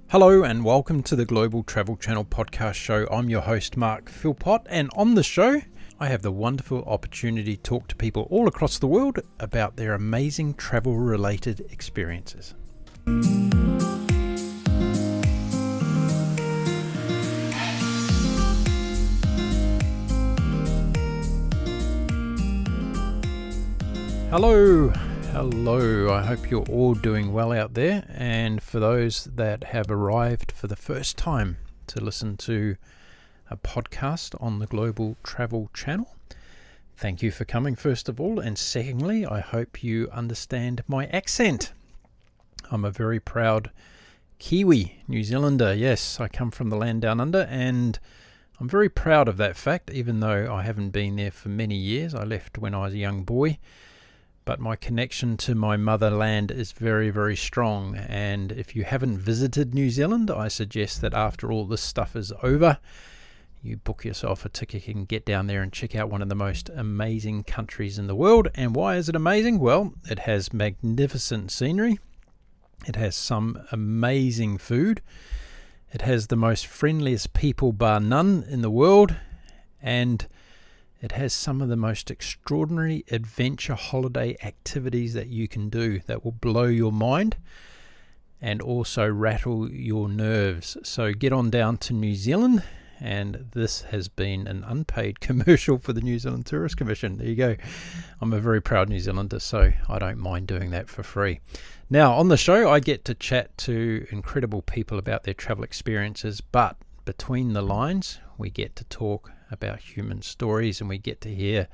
Hello and welcome to the Global Travel Channel podcast show. I'm your host Mark Philpott, and on the show I have the wonderful opportunity to talk to people all across the world about their amazing travel related experiences. Hello, I hope you're all doing well out there, and for those that have arrived for the first time to listen to a podcast on the Global Travel Channel, thank you for coming first of all, and secondly, I hope you understand my accent. I'm a very proud Kiwi, New Zealander. Yes, I come from the land down under, and I'm very proud of that fact, even though I haven't been there for many years. I left when I was a young boy. But my connection to my motherland is very, very strong. And if you haven't visited New Zealand, I suggest that after all this stuff is over, you book yourself a ticket and get down there and check out one of the most amazing countries in the world. And why is it amazing? Well, it has magnificent scenery. It has some amazing food. It has the most friendliest people bar none in the world. And it has some of the most extraordinary adventure holiday activities that you can do that will blow your mind and also rattle your nerves. So get on down to New Zealand, and this has been an unpaid commercial for the New Zealand Tourist Commission. There you go. I'm a very proud New Zealander, so I don't mind doing that for free. Now, on the show, I get to chat to incredible people about their travel experiences, but between the lines, we get to talk about human stories, and we get to hear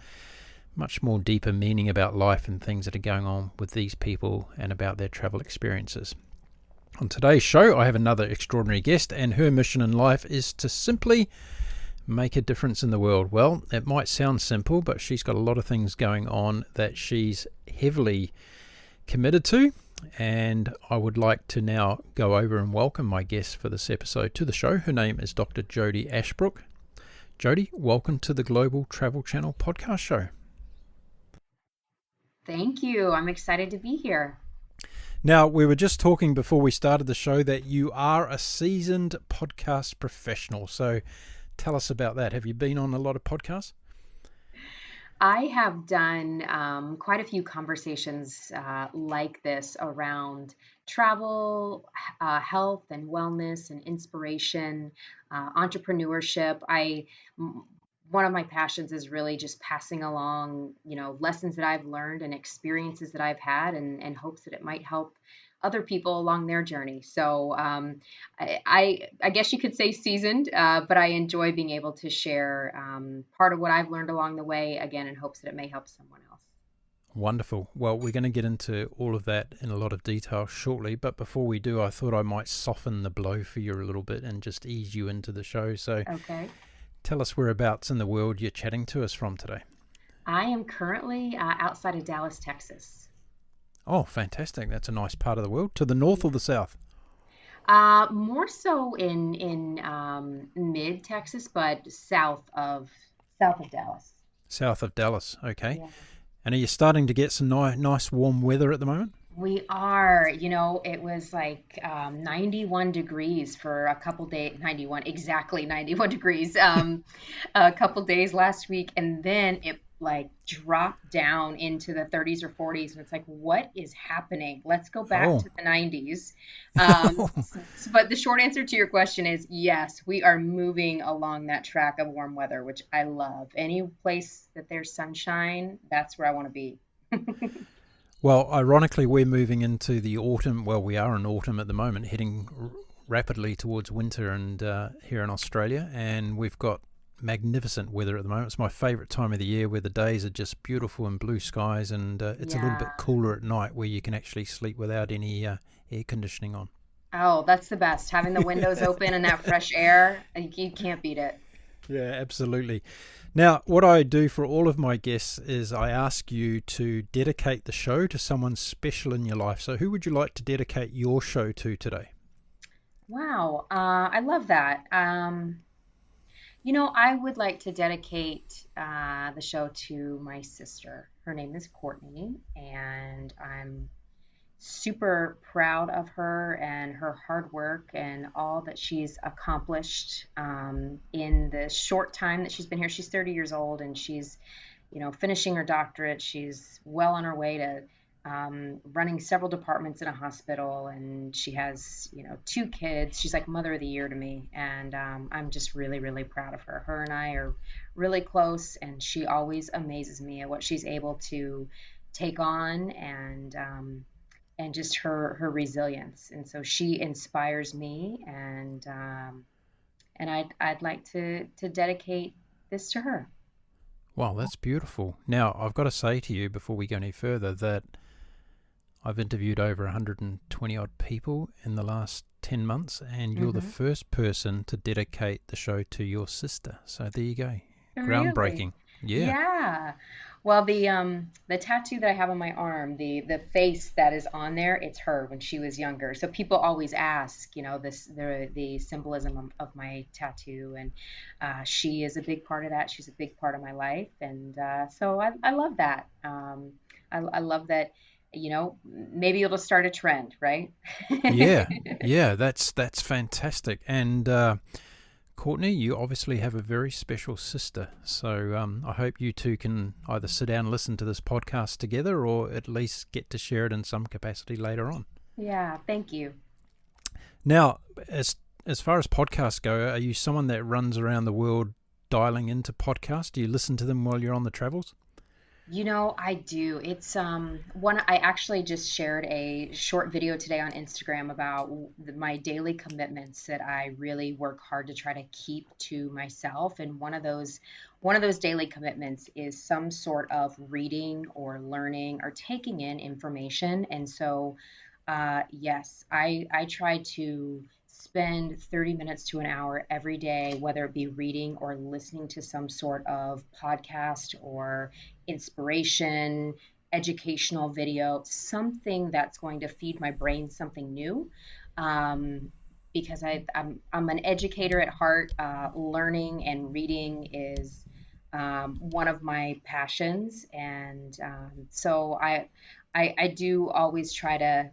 much more deeper meaning about life and things that are going on with these people and about their travel experiences. On today's show, I have another extraordinary guest, and her mission in life is to simply make a difference in the world. Well, it might sound simple, but she's got a lot of things going on that she's heavily committed to, and I would like to now go over and welcome my guest for this episode to the show. Her name is Dr. Jodi Ashbrook. Jodi, welcome to the Global Travel Channel podcast show. Thank you. I'm excited to be here. Now, we were just talking before we started the show that you are a seasoned podcast professional. So tell us about that. Have you been on a lot of podcasts? I have done quite a few conversations like this around travel, health and wellness and inspiration, entrepreneurship. One of my passions is really just passing along, lessons that I've learned and experiences that I've had, and hopes that it might help other people along their journey. So I guess you could say seasoned, but I enjoy being able to share part of what I've learned along the way, again, in hopes that it may help someone else. Wonderful. Well, we're going to get into all of that in a lot of detail shortly, but before we do, I thought I might soften the blow for you a little bit and just ease you into the show. So okay. Tell us whereabouts in the world you're chatting to us from today. I am currently outside of Dallas, Texas. Oh, fantastic. That's a nice part of the world. To the north or the south? More so in mid Texas, but south of Dallas. South of Dallas. Okay. Yeah. And are you starting to get some nice warm weather at the moment? We are, it was like 91 degrees for a couple days, exactly 91 degrees, a couple days last week. And then it like dropped down into the 30s or 40s. And it's like, what is happening? Let's go back to the 90s. But the short answer to your question is yes, we are moving along that track of warm weather, which I love. Any place that there's sunshine, that's where I want to be. Well, ironically, we're moving into the autumn. Well, we are in autumn at the moment, heading rapidly towards winter and here in Australia. And we've got magnificent weather at the moment. It's my favourite time of the year, where the days are just beautiful and blue skies, and it's a little bit cooler at night, where you can actually sleep without any air conditioning on. Oh, that's the best. Having the windows open and that fresh air, you can't beat it. Yeah, absolutely. Now, what I do for all of my guests is I ask you to dedicate the show to someone special in your life. So who would you like to dedicate your show to today? Wow, I love that. I would like to dedicate the show to my sister. Her name is Courtney, and I'm super proud of her and her hard work and all that she's accomplished in the short time that she's been here. She's 30 years old and she's, finishing her doctorate. She's well on her way to running several departments in a hospital, and she has, two kids. She's like mother of the year to me, and I'm just really, really proud of her. Her and I are really close, and she always amazes me at what she's able to take on and just her resilience. And so she inspires me, and I'd like to dedicate this to her. Wow, that's beautiful. Now, I've got to say to you before we go any further that I've interviewed over 120 odd people in the last 10 months, and you're the Hmm. first person to dedicate the show to your sister. So there you go. Really? Groundbreaking. Yeah. Yeah. Well, the tattoo that I have on my arm, the face that is on there, it's her when she was younger. So people always ask, the symbolism of my tattoo, and she is a big part of that. She's a big part of my life, and so I love that. I love that. Maybe it'll start a trend, right? Yeah. Yeah, that's fantastic. And Courtney, you obviously have a very special sister. So I hope you two can either sit down and listen to this podcast together or at least get to share it in some capacity later on. Yeah, thank you. Now, as far as podcasts go, are you someone that runs around the world dialing into podcasts? Do you listen to them while you're on the travels? I do. It's one I actually just shared a short video today on Instagram about my daily commitments that I really work hard to try to keep to myself. And one of those daily commitments is some sort of reading or learning or taking in information. And so yes, I try to spend 30 minutes to an hour every day, whether it be reading or listening to some sort of podcast or inspiration, educational video, something that's going to feed my brain something new. Um, because I'm an educator at heart. Learning and reading is one of my passions, and so I do always try to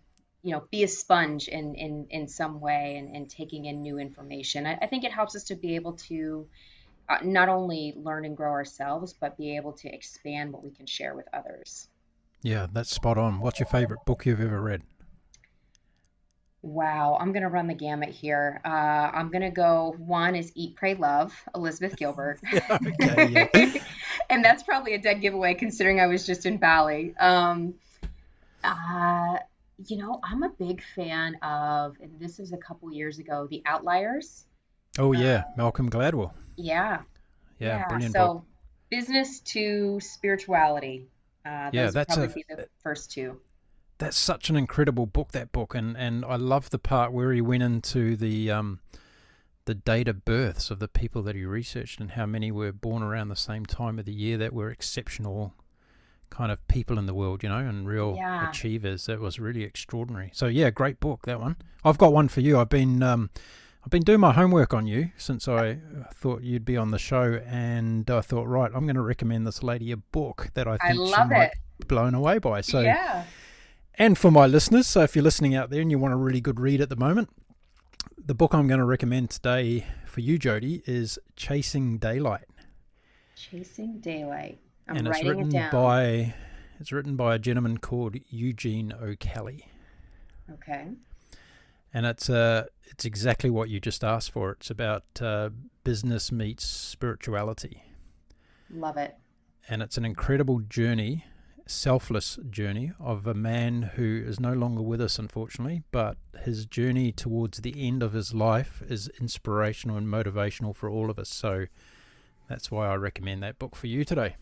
be a sponge in some way and taking in new information. I think it helps us to be able to not only learn and grow ourselves, but be able to expand what we can share with others. Yeah, that's spot on. What's your favorite book you've ever read? Wow, I'm going to run the gamut here. I'm going to go, one is Eat, Pray, Love, Elizabeth Gilbert. Okay, yeah. And that's probably a dead giveaway considering I was just in Bali. Uh, I'm a big fan of, and this is a couple years ago, The Outliers. Oh, Uh, yeah, Malcolm Gladwell. yeah, Yeah, yeah. brilliant book. So business to spirituality. Yeah, Those would probably be the first two. that's such an incredible book, that book, and I love the part where he went into the date of births of the people that he researched and how many were born around the same time of the year that were exceptional kind of people in the world, and real Yeah. achievers. That was really extraordinary. So yeah, great book, that one. I've got one for you. I've been doing my homework on you since I thought you'd be on the show, and I thought, right, I'm going to recommend this lady a book that I I think she love might it. be blown away by. So, Yeah. and for my listeners, so if you're listening out there and you want a really good read at the moment, the book I'm going to recommend today for you, Jodi, is Chasing Daylight, Chasing Daylight. I'm and it's writing it written down. by it's written by a gentleman called Eugene O'Kelly. Okay. And it's exactly what you just asked for. It's about business meets spirituality, Love it. and it's an incredible journey, selfless journey of a man who is no longer with us, unfortunately. But his journey towards the end of his life is inspirational and motivational for all of us. So that's why I recommend that book for you today.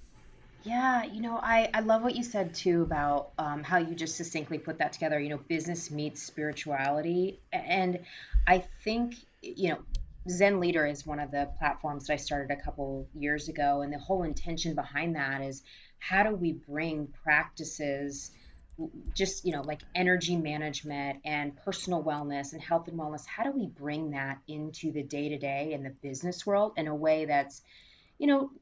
Yeah, I love what you said too about how you just succinctly put that together, business meets spirituality. And I think, Zen Leader is one of the platforms that I started a couple years ago. And the whole intention behind that is how do we bring practices, just, like energy management and personal wellness and health and wellness, how do we bring that into the day to day in the business world in a way that's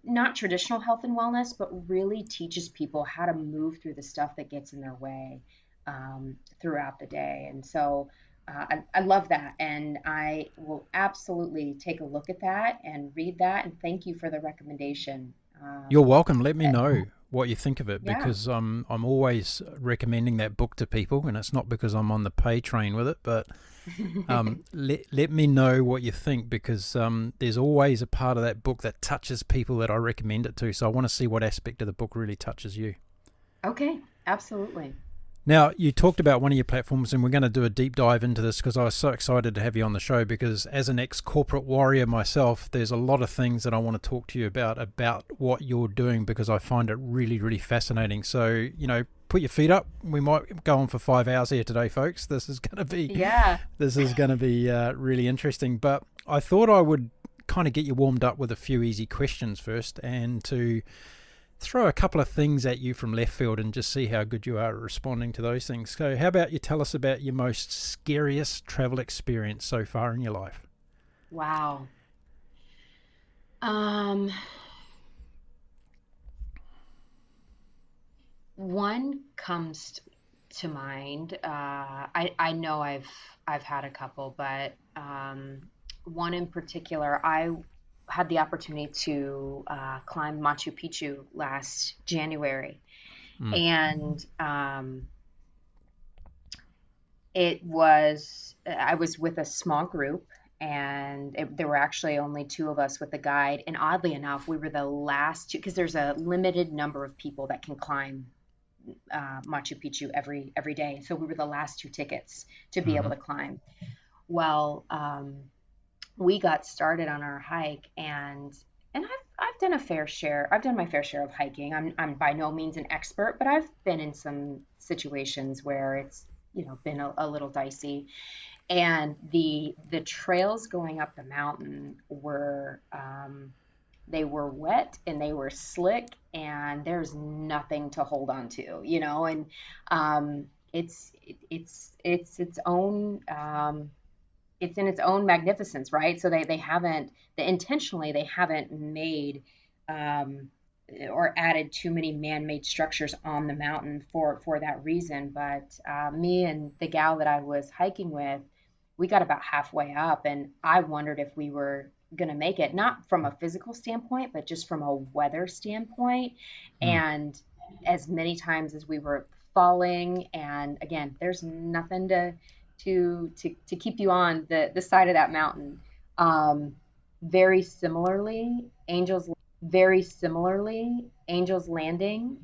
not traditional health and wellness, but really teaches people how to move through the stuff that gets in their way. throughout the day. And so I love that. And I will absolutely take a look at that and read that. And thank you for the recommendation. You're welcome. Let me know what you think of it, Yeah. because I'm always recommending that book to people, and it's not because I'm on the pay train with it, but let me know what you think, because there's always a part of that book that touches people that I recommend it to. So I want to see what aspect of the book really touches you. Okay, absolutely. Now, you talked about one of your platforms, and we're going to do a deep dive into this because I was so excited to have you on the show, because as an ex-corporate warrior myself, there's a lot of things that I want to talk to you about what you're doing, because I find it really, really fascinating. So, put your feet up. We might go on for 5 hours here today, folks. This is going to be Yeah. really interesting. But I thought I would kind of get you warmed up with a few easy questions first, and to throw a couple of things at you from left field and just see how good you are at responding to those things. So how about you tell us about your most scariest travel experience so far in your life? Wow. Um, One comes to mind. I know I've had a couple, but one in particular, I had the opportunity to climb Machu Picchu last January, Mm. and I was with a small group, and there were actually only two of us with the guide. And oddly enough, we were the last two, because there's a limited number of people that can climb Machu Picchu every day. So we were the last two tickets to be able Mm-hmm. to climb. Well, we got started on our hike, and I've done a fair share. I've done my fair share of hiking. I'm by no means an expert, but I've been in some situations where it's been a little dicey. And the trails going up the mountain were they were wet and they were slick, and there's nothing to hold on to, and it's its own it's in its own magnificence, right? So they haven't they intentionally they haven't made um, or added too many man-made structures on the mountain for that reason. But me and the gal that I was hiking with, we got about halfway up, and I wondered if we were going to make it, not from a physical standpoint, but just from a weather standpoint. Mm. And as many times as we were falling, and again, there's nothing to keep you on the side of that mountain. Um, very similarly, Angels Landing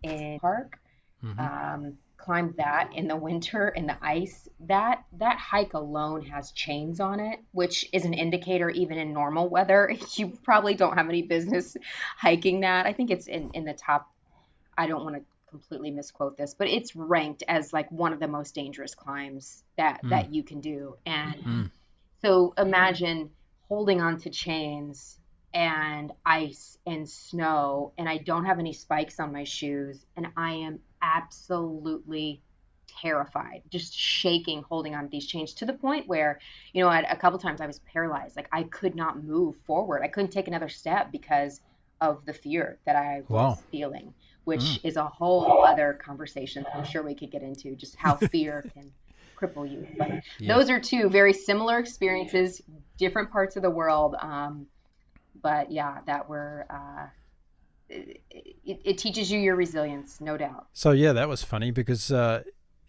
in Park. Mm-hmm. Climbed that in the winter in the ice. That hike alone has chains on it, which is an indicator even in normal weather. You probably don't have any business hiking that. I think it's in the top. I don't want to completely misquote this, but it's ranked as like one of the most dangerous climbs Mm. that you can do. And Mm. so imagine holding on to chains and ice and snow, and I don't have any spikes on my shoes, and I am absolutely terrified, just shaking, holding on to these chains to the point where, a couple times I was paralyzed. Like I could not move forward. I couldn't take another step because of the fear that I Wow. was feeling, Mm. which is a whole other conversation that I'm sure we could get into, just how fear can cripple you. But Yeah. those are two very similar experiences, different parts of the world. But yeah, that were it teaches you your resilience, no doubt. So yeah, that was funny, because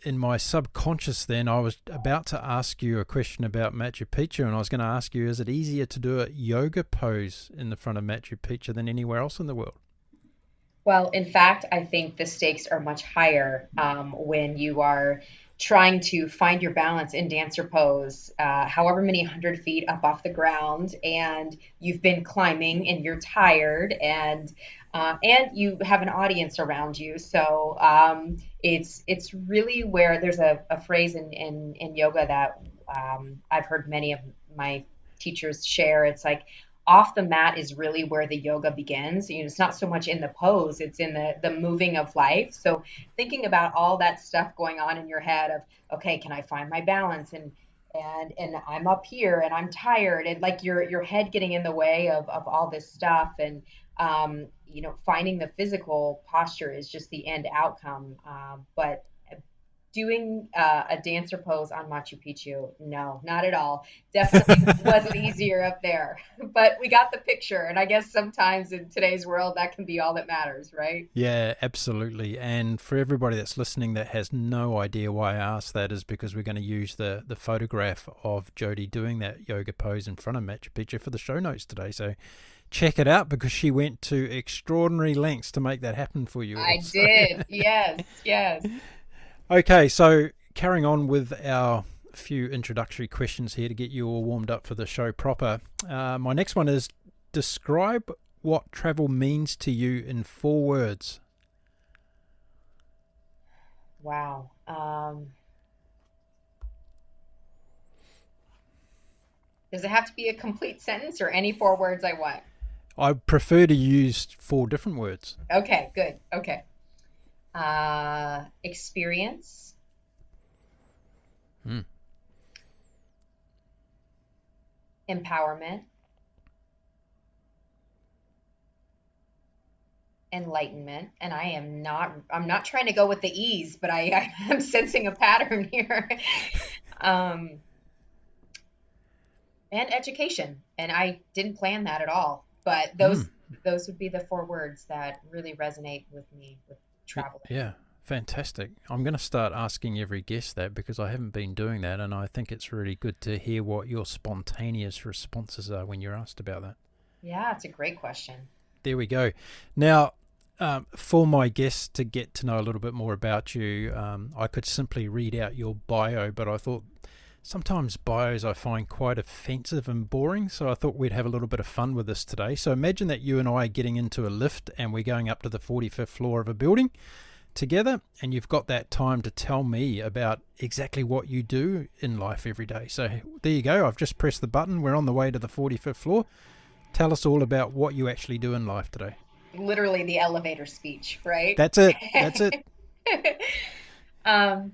in my subconscious then I was about to ask you a question about Machu Picchu, and I was going to ask you, is it easier to do a yoga pose in the front of Machu Picchu than anywhere else in the world? Well, in fact, I think the stakes are much higher when you are trying to find your balance in dancer pose, however many 100 feet up off the ground, and you've been climbing and you're tired, and you have an audience around you. So it's really where there's a phrase in yoga that I've heard many of my teachers share. It's like off the mat is really where the yoga begins. It's not so much in the pose, it's in the moving of life. So thinking about all that stuff going on in your head of, okay, can I find my balance? And I'm up here and I'm tired, and like your head getting in the way of all this stuff. And finding the physical posture is just the end outcome. But doing a dancer pose on Machu Picchu, no, not at all. Definitely wasn't easier up there, but we got the picture. And I guess sometimes in today's world, that can be all that matters, right? Yeah, absolutely. And for everybody that's listening that has no idea why I asked that, is because we're going to use the photograph of Jodi doing that yoga pose in front of Machu Picchu for the show notes today. So check it out, because she went to extraordinary lengths to make that happen for you all. I did. Yes, yes. Okay, so carrying on with our few introductory questions here to get you all warmed up for the show proper. My next one is, describe what travel means to you in 4 words. Wow. Does it have to be a complete sentence or any 4 words I want? I prefer to use 4 different words. Okay, good. Okay. Experience, Hmm. empowerment, enlightenment. And I'm not trying to go with the ease, but I'm sensing a pattern here. um, and education. And I didn't plan that at all, but Hmm. those would be the 4 words that really resonate with me with traveling. Yeah, fantastic. I'm going to start asking every guest that, because I haven't been doing that, and I think it's really good to hear what your spontaneous responses are when you're asked about that. Yeah, it's a great question. There we go. Now, for my guests to get to know a little bit more about you, I could simply read out your bio, but I thought sometimes bios I find quite offensive and boring, so I thought we'd have a little bit of fun with this today. So imagine that you and I are getting into a lift and we're going up to the 45th floor of a building together, and you've got that time to tell me about exactly what you do in life every day. So there you go. I've just pressed the button. We're on the way to the 45th floor. Tell us all about what you actually do in life today. Literally the elevator speech, right? That's it. That's it. um,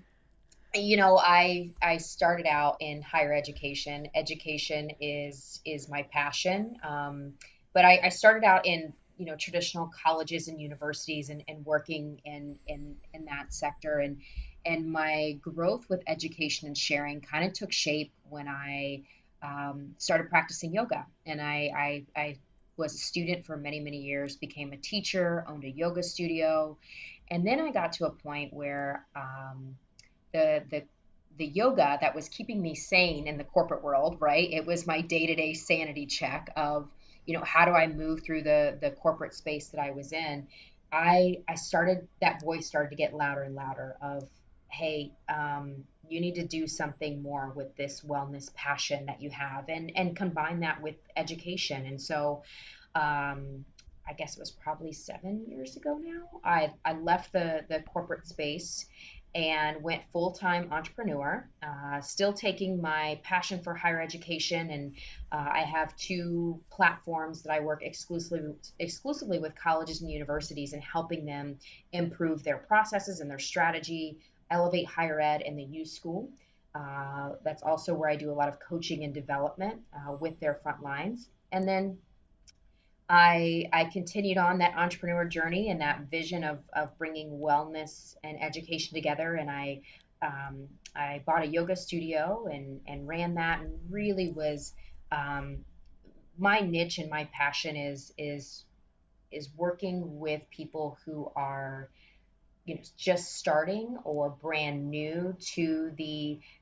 I started out in higher education. Education is my passion. But I started out in traditional colleges and universities and working in that sector, and my growth with education and sharing kind of took shape when I started practicing yoga. And I was a student for many years, became a teacher, owned a yoga studio, and then I got to a point where the the the yoga that was keeping me sane in the corporate world, right? It was my day-to-day sanity check of, how do I move through the corporate space that I was in? I started that voice started to get louder and louder of, hey, you need to do something more with this wellness passion that you have, and combine that with education. And so I guess it was probably 7 years ago now. I left the corporate space and went full time entrepreneur, still taking my passion for higher education. And I have 2 platforms that I work exclusively with colleges and universities and helping them improve their processes and their strategy, elevate higher ed in the U school. That's also where I do a lot of coaching and development with their front lines. And then I continued on that entrepreneur journey and that vision of bringing wellness and education together. And I bought a yoga studio and ran that, and really was um, my niche and my passion is working with people who are just starting or brand new to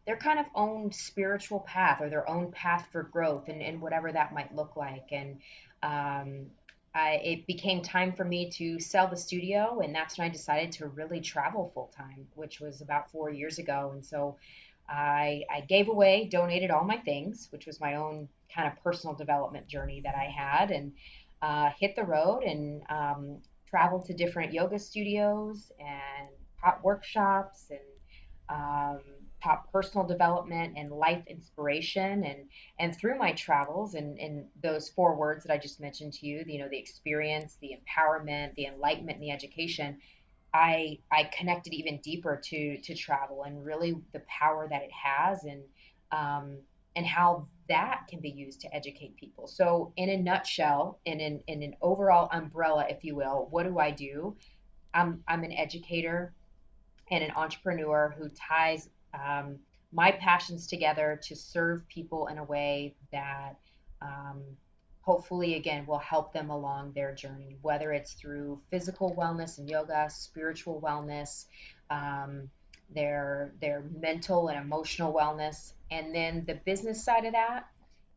their kind of own spiritual path or their own path for growth, and whatever that might look like. And um, it became time for me to sell the studio, and that's when I decided to really travel full time, which was about 4 years ago. And so I gave away, donated all my things, which was my own kind of personal development journey that I had, and hit the road and traveled to different yoga studios and taught workshops and um, taught personal development and life inspiration. And through my travels and those 4 words that I just mentioned to you, the experience, the empowerment, the enlightenment, and the education, I connected even deeper to travel and really the power that it has, um, and how that can be used to educate people. So in a nutshell, in an overall umbrella, if you will, what do I do? I'm an educator. and an entrepreneur who ties my passions together to serve people in a way that um, hopefully, again, will help them along their journey, whether it's through physical wellness and yoga, spiritual wellness, um, their mental and emotional wellness, and then the business side of that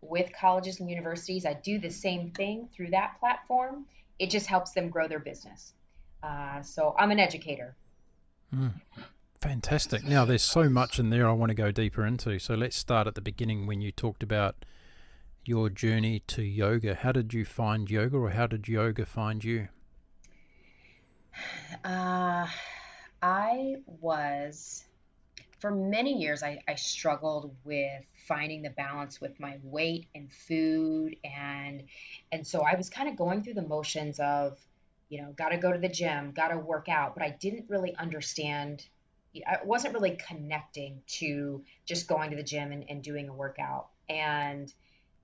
with colleges and universities. I do the same thing through that platform. It just helps them grow their business. So I'm an educator. Mm. Fantastic. Now, there's so much in there I want to go deeper into. So let's start at the beginning when you talked about your journey to yoga. How did you find yoga, or how did yoga find you? Uh, I was, for many years, I struggled with finding the balance with my weight and food, and so I was kind of going through the motions of, got to go to the gym, got to work out, but I didn't really understand. I wasn't really connecting to just going to the gym and doing a workout. And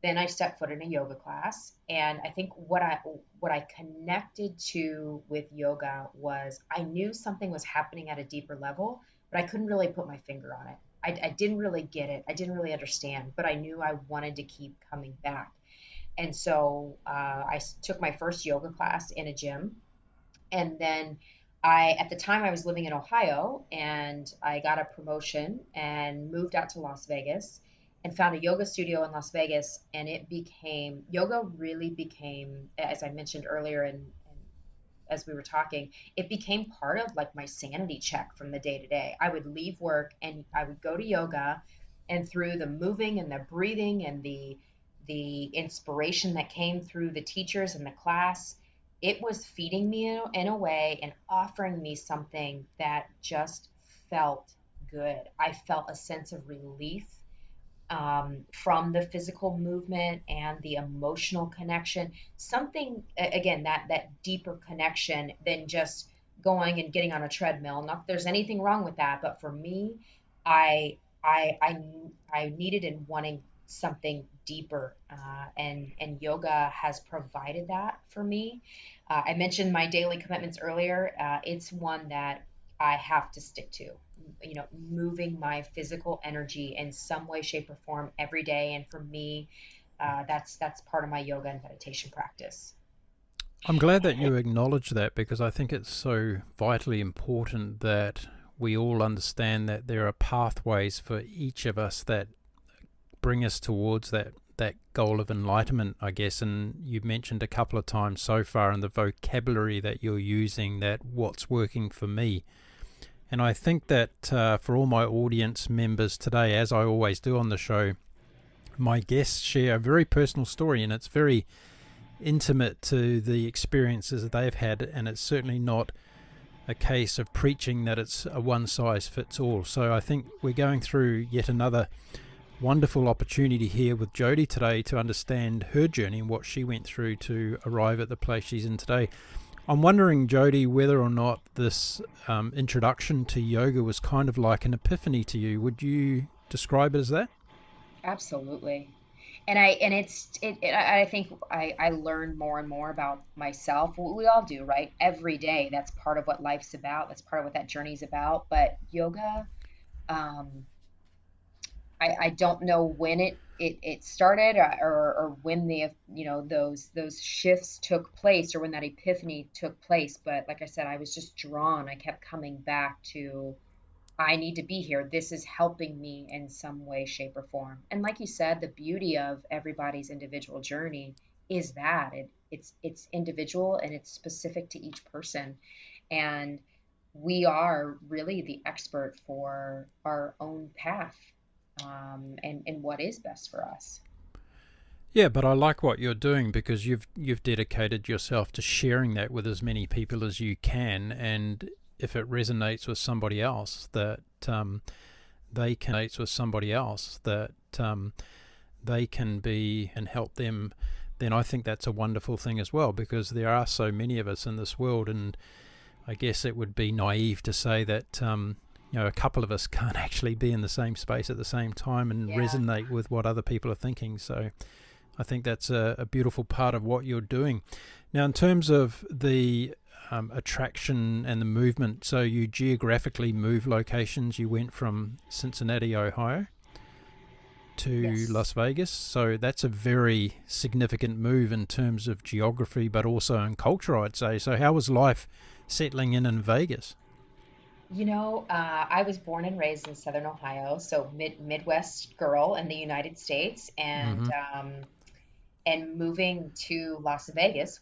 then I stepped foot in a yoga class, and I think what I connected to with yoga was I knew something was happening at a deeper level, but I couldn't really put my finger on it. I didn't really get it. I didn't really understand, but I knew I wanted to keep coming back. And so took my first yoga class in a gym, and then at the time, I was living in Ohio, and I got a promotion and moved out to Las Vegas and found a yoga studio in Las Vegas. And yoga really became, as I mentioned earlier, and as we were talking, it became part of like my sanity check from the day to day. I would leave work and I would go to yoga, and through the moving and the breathing and the inspiration that came through the teachers and the class, it was feeding me in a way and offering me something that just felt good. I felt a sense of relief from the physical movement and the emotional connection. Something again, that deeper connection than just going and getting on a treadmill. Not that there's anything wrong with that, but for me, I I I, I needed and wanting something deeper, and yoga has provided that for me. I mentioned my daily commitments earlier. It's one that I have to stick to. Moving my physical energy in some way, shape, or form every day, and for me, that's part of my yoga and meditation practice. I'm glad that you acknowledge that, because I think it's so vitally important that we all understand that there are pathways for each of us that bring us towards that goal of enlightenment, I guess. And you've mentioned a couple of times so far in the vocabulary that you're using, that what's working for me. And I think that for all my audience members today, as I always do on the show, my guests share a very personal story, and it's very intimate to the experiences that they've had, and it's certainly not a case of preaching that it's a one size fits all. So I think we're going through yet another wonderful opportunity here with Jodi today to understand her journey and what she went through to arrive at the place she's in today. I'm wondering, Jodi, whether or not this introduction to yoga was kind of like an epiphany to you. Would you describe it as that? Absolutely. I think I learn more and more about myself. We all do, right? Every day. That's part of what life's about. That's part of what that journey's about. But yoga, um, I don't know when it started, or when those shifts took place, or when that epiphany took place. But like I said, I was just drawn. I kept coming back to, I need to be here. This is helping me in some way, shape, or form. And like you said, the beauty of everybody's individual journey is that it's individual and it's specific to each person. And we are really the expert for our own path, and what is best for us. Yeah, but I like what you're doing, because you've dedicated yourself to sharing that with as many people as you can, and if it resonates with somebody else, that they can be and help them, then I think that's a wonderful thing as well, because there are so many of us in this world, and I guess it would be naive to say that a couple of us can't actually be in the same space at the same time and Yeah. resonate with what other people are thinking. So I think that's a beautiful part of what you're doing. Now, in terms of the attraction and the movement. So you geographically move locations. You went from Cincinnati, Ohio to Yes. Las Vegas. So that's a very significant move in terms of geography, but also in culture, I'd say. So how was life settling in Vegas? I was born and raised in Southern Ohio, so Midwest girl in the United States, Mm-hmm. and moving to Las Vegas,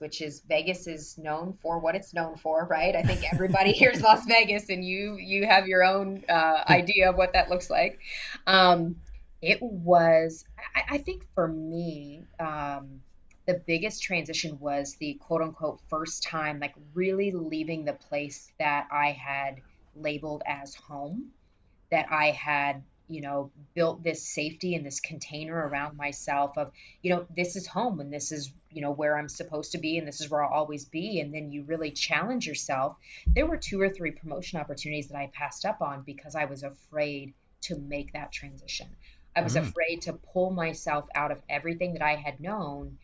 Vegas is known for what it's known for, right? I think everybody hears Las Vegas, and you have your own idea of what that looks like. Um, I think for me, the biggest transition was the quote unquote first time, like really leaving the place that I had labeled as home, that I had, built this safety and this container around myself of, this is home and this is, where I'm supposed to be and this is where I'll always be. And then you really challenge yourself. There were two or three promotion opportunities that I passed up on because I was afraid to make that transition. I was Mm. afraid to pull myself out of everything that I had known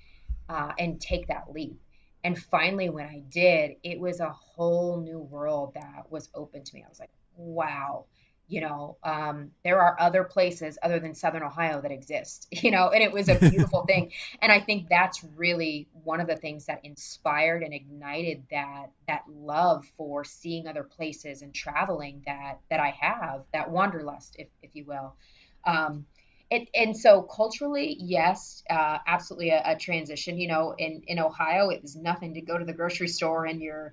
and take that leap. And finally, when I did, it was a whole new world that was open to me. I was like, wow, there are other places other than Southern Ohio that exist, and it was a beautiful thing. And I think that's really one of the things that inspired and ignited that love for seeing other places and traveling that I have, that wanderlust, if you will. Um, and so culturally, yes, absolutely a transition. In Ohio, it was nothing to go to the grocery store in your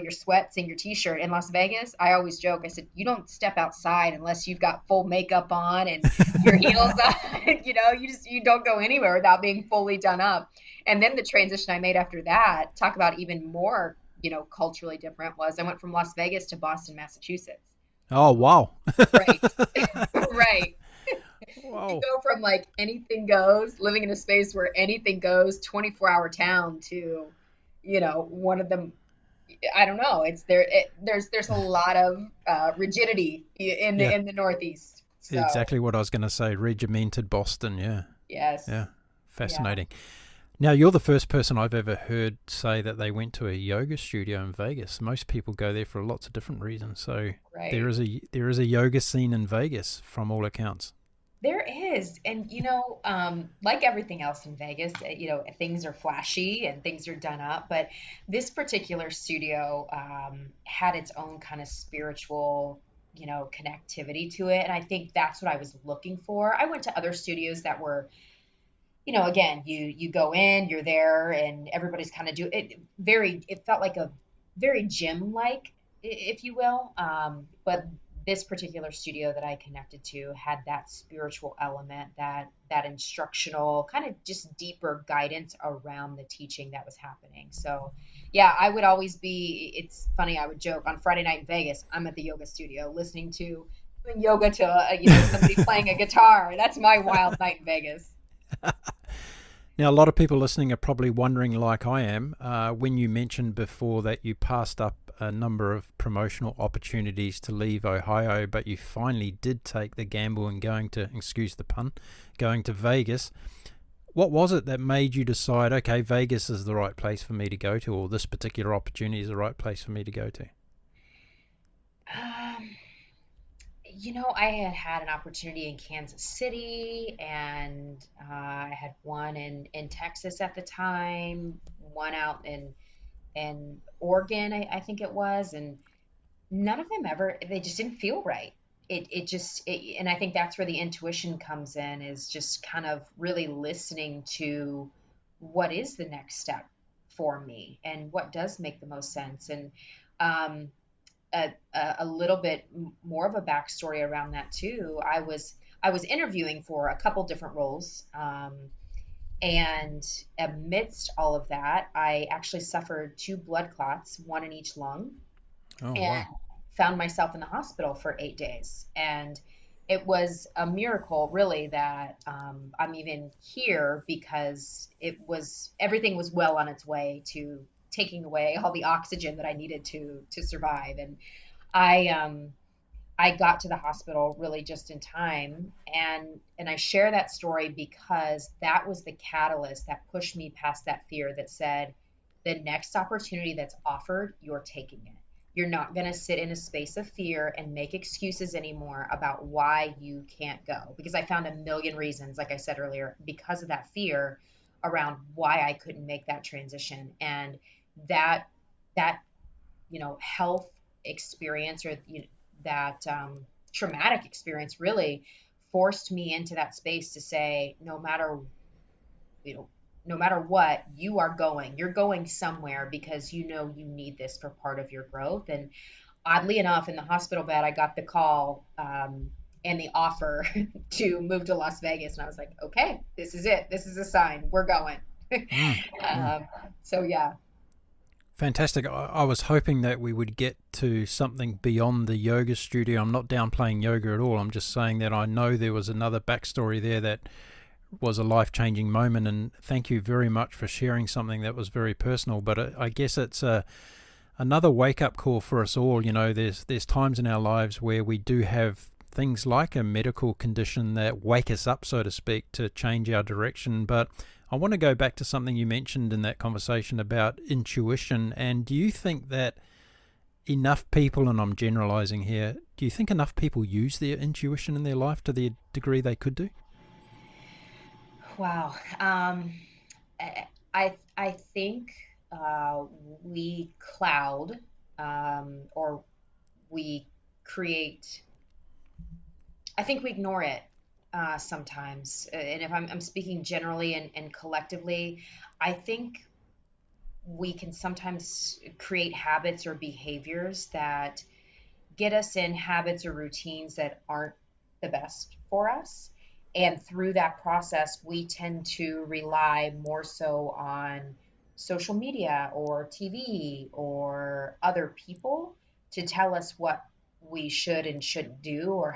sweats and your t-shirt. In Las Vegas, I always joke, I said, you don't step outside unless you've got full makeup on and your heels on. You don't go anywhere without being fully done up. And then the transition I made after that, talk about even more, culturally different, was I went from Las Vegas to Boston, Massachusetts. Oh, wow. Right. Right. You Wow. go from like anything goes, living in a space where anything goes, 24-hour town, to, one of them. I don't know. It's there. There's a lot of rigidity in Yeah, the Northeast. So exactly what I was going to say. Regimented Boston. Yeah. Yeah. yes, yeah, Fascinating. Now, you're the first person I've ever heard say that they went to a yoga studio in Vegas. Most people go there for lots of different reasons. So right. there is a yoga scene in Vegas from all accounts. There is, and like everything else in Vegas, things are flashy and things are done up, but this particular studio had its own kind of spiritual, connectivity to it, and I think that's what I was looking for. I went to other studios that were, again, you go in, you're there, and everybody's kind of do it. It felt like a very gym like, if you will. But this particular studio that I connected to had that spiritual element, that instructional kind of just deeper guidance around the teaching that was happening. So yeah, I would always be. It's funny. I would joke on Friday night in Vegas. I'm at the yoga studio listening to doing yoga to somebody playing a guitar. That's my wild night in Vegas. Now, a lot of people listening are probably wondering, like I am, when you mentioned before that you passed up a number of promotional opportunities to leave Ohio, but you finally did take the gamble and going to, excuse the pun, going to Vegas. What was it that made you decide, okay, Vegas is the right place for me to go to, or this particular opportunity is the right place for me to go to? Um, I had an opportunity in Kansas City, and I had one in Texas at the time, one out in Oregon, I think it was, and none of them ever. They just didn't feel right. And I think that's where the intuition comes in, is just kind of really listening to what is the next step for me and what does make the most sense. And um, a little bit more of a backstory around that too. I was interviewing for a couple different roles, and amidst all of that, I actually suffered two blood clots, one in each lung, Oh, and wow. found myself in the hospital for 8 days. And it was a miracle, really, that I'm even here, because everything was well on its way to taking away all the oxygen that I needed to survive. And I I got to the hospital really just in time, and I share that story because that was the catalyst that pushed me past that fear, that said, the next opportunity that's offered, you're taking it. You're not going to sit in a space of fear and make excuses anymore about why you can't go. Because I found a million reasons, like I said earlier, because of that fear around why I couldn't make that transition. And that, that, health experience, or that traumatic experience really forced me into that space to say, you know, no matter what, you're going somewhere because you need this for part of your growth. And oddly enough, in the hospital bed, I got the call and the offer to move to Las Vegas. And I was like, okay, this is it. This is a sign. We're going. Mm, mm. um, so, yeah. Fantastic. I was hoping that we would get to something beyond the yoga studio. I'm not downplaying yoga at all. I'm just saying that I know there was another backstory there that was a life-changing moment, and thank you very much for sharing something that was very personal. But I guess it's another wake-up call for us all. There's times in our lives where we do have things like a medical condition that wake us up, so to speak, to change our direction. But I want to go back to something you mentioned in that conversation about intuition. And do you think that enough people, and I'm generalizing here, do you think enough people use their intuition in their life to the degree they could do? Wow. I think we cloud, or we create. I think we ignore it sometimes. And if I'm speaking generally and collectively, I think we can sometimes create habits or behaviors that get us in habits or routines that aren't the best for us. And through that process, we tend to rely more so on social media or TV or other people to tell us what we should and shouldn't do, or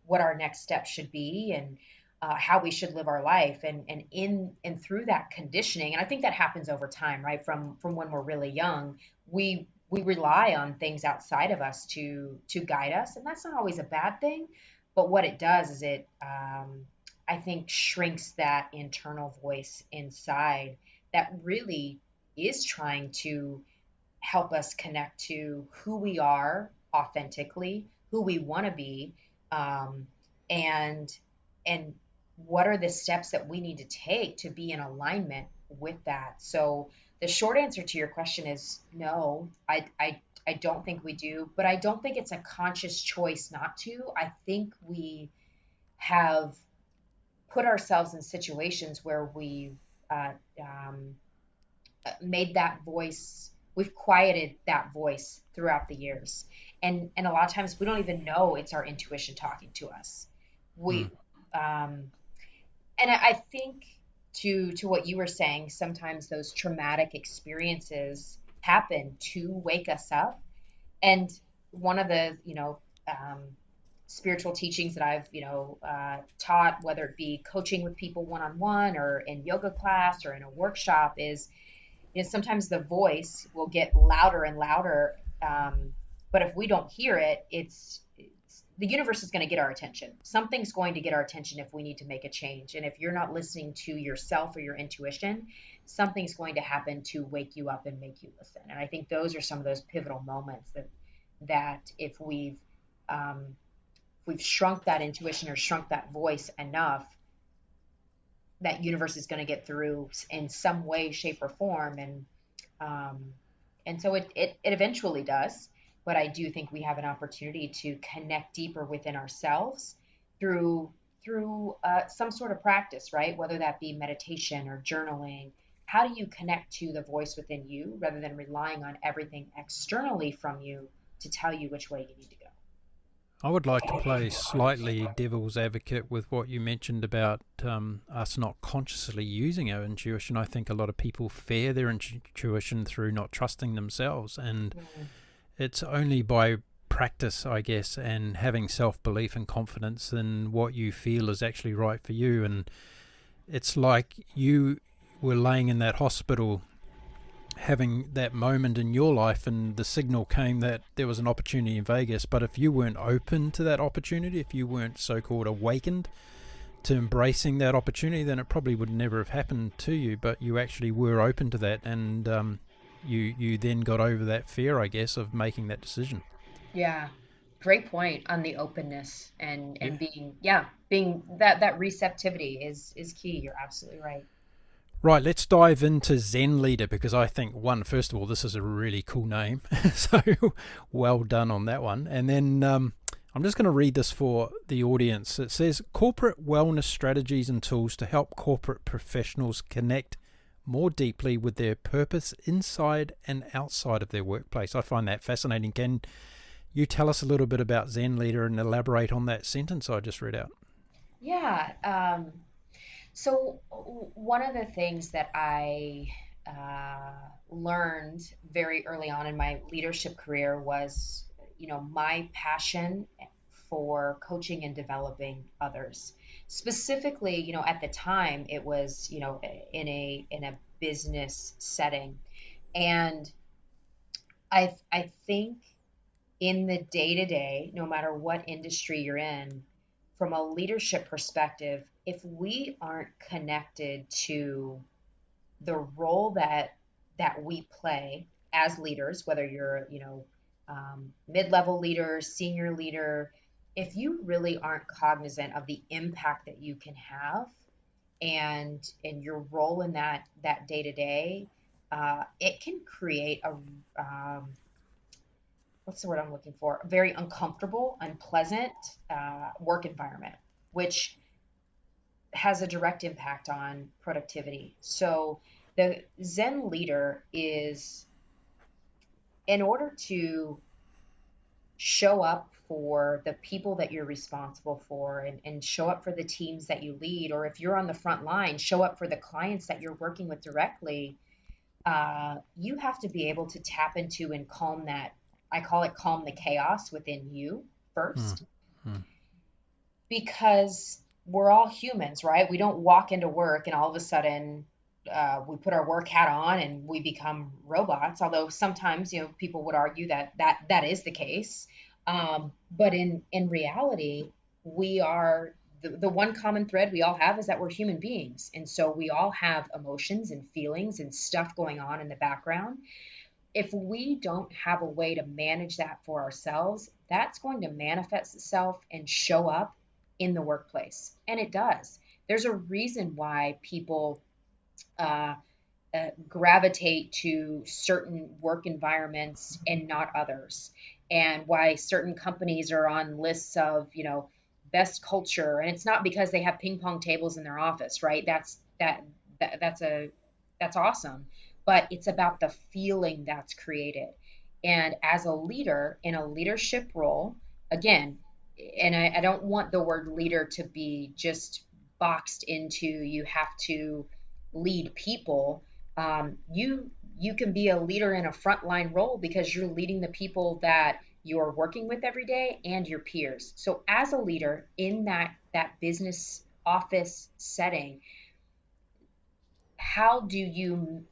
what our next step should be, and how we should live our life. And through that conditioning, and I think that happens over time, right? From when we're really young, we rely on things outside of us to guide us, and that's not always a bad thing. But what it does is I think, shrinks that internal voice inside that really is trying to help us connect to who we are authentically, who we want to be, um, and and what are the steps that we need to take to be in alignment with that. So the short answer to your question is no. I don't think we do, but I don't think it's a conscious choice not to. I think we have put ourselves in situations where we've uh, um, made that voice, we've quieted that voice throughout the years. And a lot of times we don't even know it's our intuition talking to us. Mm. We, and I think, to what you were saying, sometimes those traumatic experiences happen to wake us up. And one of the, spiritual teachings that I've, taught, whether it be coaching with people one-on-one or in yoga class or in a workshop, is, sometimes the voice will get louder and louder. But if we don't hear it, it's the universe is going to get our attention. Something's going to get our attention if we need to make a change. And if you're not listening to yourself or your intuition, something's going to happen to wake you up and make you listen. And I think those are some of those pivotal moments that if we've shrunk that intuition or shrunk that voice enough, that universe is going to get through in some way, shape, or form. And so it eventually does. But I do think we have an opportunity to connect deeper within ourselves through some sort of practice, right? Whether that be meditation or journaling. How do you connect to the voice within you rather than relying on everything externally from you to tell you which way you need to go? I would like to play slightly devil's advocate with what you mentioned about us not consciously using our intuition. I think a lot of people fear their intuition through not trusting themselves, and it's only by practice, I guess, and having self-belief and confidence in what you feel is actually right for you. And it's like you were laying in that hospital having that moment in your life, and the signal came that there was an opportunity in Vegas. But if you weren't open to that opportunity, if you weren't so-called awakened to embracing that opportunity, then it probably would never have happened to you. But you actually were open to that, and you then got over that fear, I guess, of making that decision. Yeah. Great point on the openness Yeah. and being that receptivity is key. You're absolutely right. Right, let's dive into Zen Leader because I think, first of all, this is a really cool name. So well done on that one. And then I'm just going to read this for the audience. It says corporate wellness strategies and tools to help corporate professionals connect more deeply with their purpose inside and outside of their workplace. I find that fascinating. Can you tell us a little bit about Zen Leader and elaborate on that sentence I just read out? Yeah. So one of the things that I learned very early on in my leadership career was, my passion for coaching and developing others. Specifically, at the time it was, in a business setting. And I think in the day to day, no matter what industry you're in, from a leadership perspective, if we aren't connected to the role that we play as leaders, whether you're, mid-level leader, senior leader, if you really aren't cognizant of the impact that you can have and your role in that day to day, it can create a what's the word I'm looking for? A very uncomfortable, unpleasant work environment, which has a direct impact on productivity. So the Zen leader is, in order to show up for the people that you're responsible for and show up for the teams that you lead, or if you're on the front line, show up for the clients that you're working with directly, you have to be able to tap into and calm that. I call it calm the chaos within you Hmm. first, Hmm. because we're all humans, right? We don't walk into work and all of a sudden we put our work hat on and we become robots. Although sometimes, people would argue that is the case. But in reality, we are the one common thread we all have is that we're human beings, and so we all have emotions and feelings and stuff going on in the background. If we don't have a way to manage that for ourselves, that's going to manifest itself and show up in the workplace. And it does. There's a reason why people uh, gravitate to certain work environments and not others, and why certain companies are on lists of, best culture. And it's not because they have ping pong tables in their office, right? That's awesome, but it's about the feeling that's created. And as a leader in a leadership role, again, and I don't want the word leader to be just boxed into you have to lead people. You can be a leader in a frontline role because you're leading the people that you're working with every day and your peers. So as a leader in that business office setting, how do you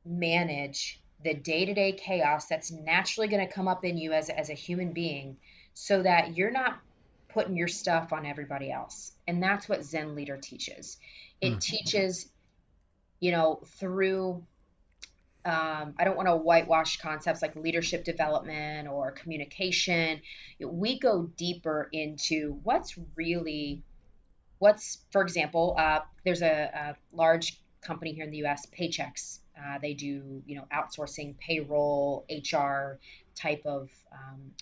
manage the day-to-day chaos that's naturally going to come up in you as a human being, so that you're not putting your stuff on everybody else? And that's what Zen Leader teaches. Hmm. It teaches, through I don't want to whitewash concepts like leadership development or communication. We go deeper into for example, there's a large company here in the U.S., Paychex. They do, outsourcing, payroll, HR type of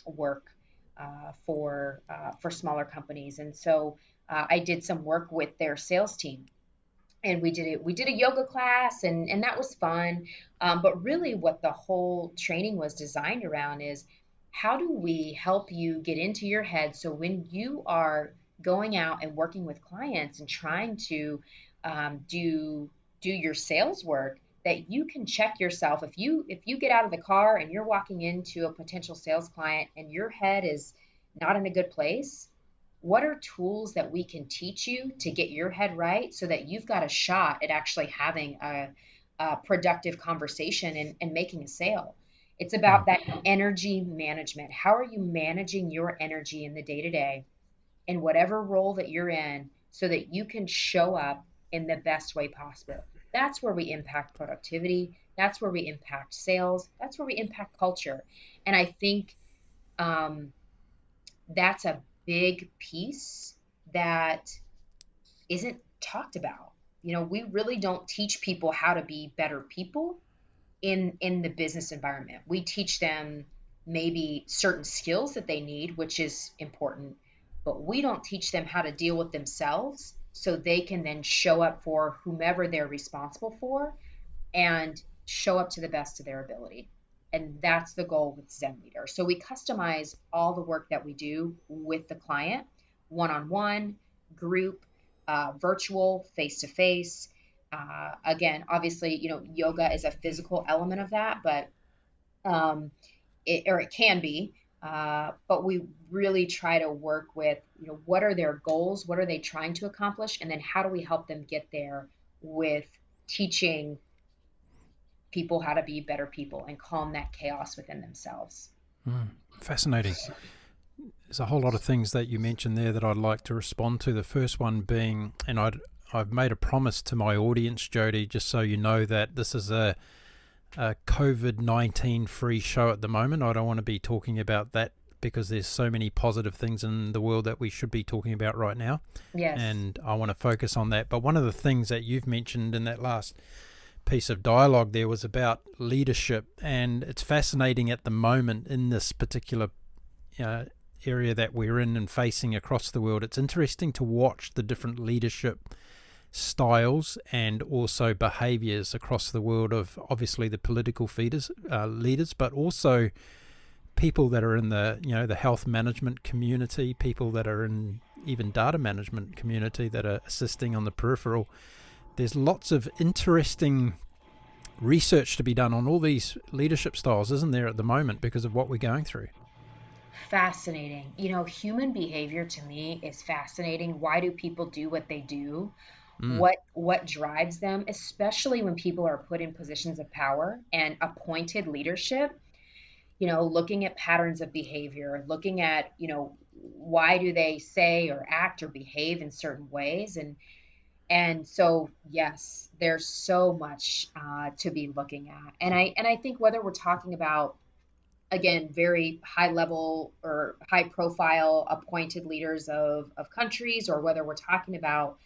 work for smaller companies. And so I did some work with their sales team, and we did a yoga class, and that was fun. But really what the whole training was designed around is, how do we help you get into your head so when you are going out and working with clients and trying to do your sales work, that you can check yourself. If you get out of the car and you're walking into a potential sales client and your head is not in a good place, what are tools that we can teach you to get your head right so that you've got a shot at actually having a productive conversation and making a sale? It's Hmm. about that energy management. How are you managing your energy in the day to day in whatever role that you're in so that you can show up in the best way possible? That's where we impact productivity. That's where we impact sales. That's where we impact culture. And I think um, that's a big piece that isn't talked about. We really don't teach people how to be better people in the business environment. We teach them maybe certain skills that they need, which is important, but we don't teach them how to deal with themselves so they can then show up for whomever they're responsible for and show up to the best of their ability. And that's the goal with Zen Leader. So we customize all the work that we do with the client, one on one, group, virtual, face to face. Again, obviously, yoga is a physical element of that, but it can be. But we really try to work with, what are their goals? What are they trying to accomplish? And then how do we help them get there with teaching people how to be better people and calm that chaos within themselves. Fascinating. There's a whole lot of things that you mentioned there that I'd like to respond to. The first one being, and I've made a promise to my audience, Jodi, just so you know, that this is a COVID-19 free show at the moment. I don't want to be talking about that because there's so many positive things in the world that we should be talking about right now. Yes. And I want to focus on that. But one of the things that you've mentioned in that last piece of dialogue there was about leadership, and it's fascinating at the moment in this particular area that we're in and facing across the world. It's interesting to watch the different leadership styles and also behaviors across the world of obviously the political leaders, but also people that are in the health management community, people that are in even data management community that are assisting on the peripheral. There's lots of interesting research to be done on all these leadership styles, isn't there, at the moment, because of what we're going through? Fascinating. Human behavior to me is fascinating. Why do people do what they do? What drives them, especially when people are put in positions of power and appointed leadership? Looking at patterns of behavior, looking at, why do they say or act or behave in certain ways? And so, yes, there's so much to be looking at. And I think whether we're talking about, again, very high level or high profile appointed leaders of countries, or whether we're talking about,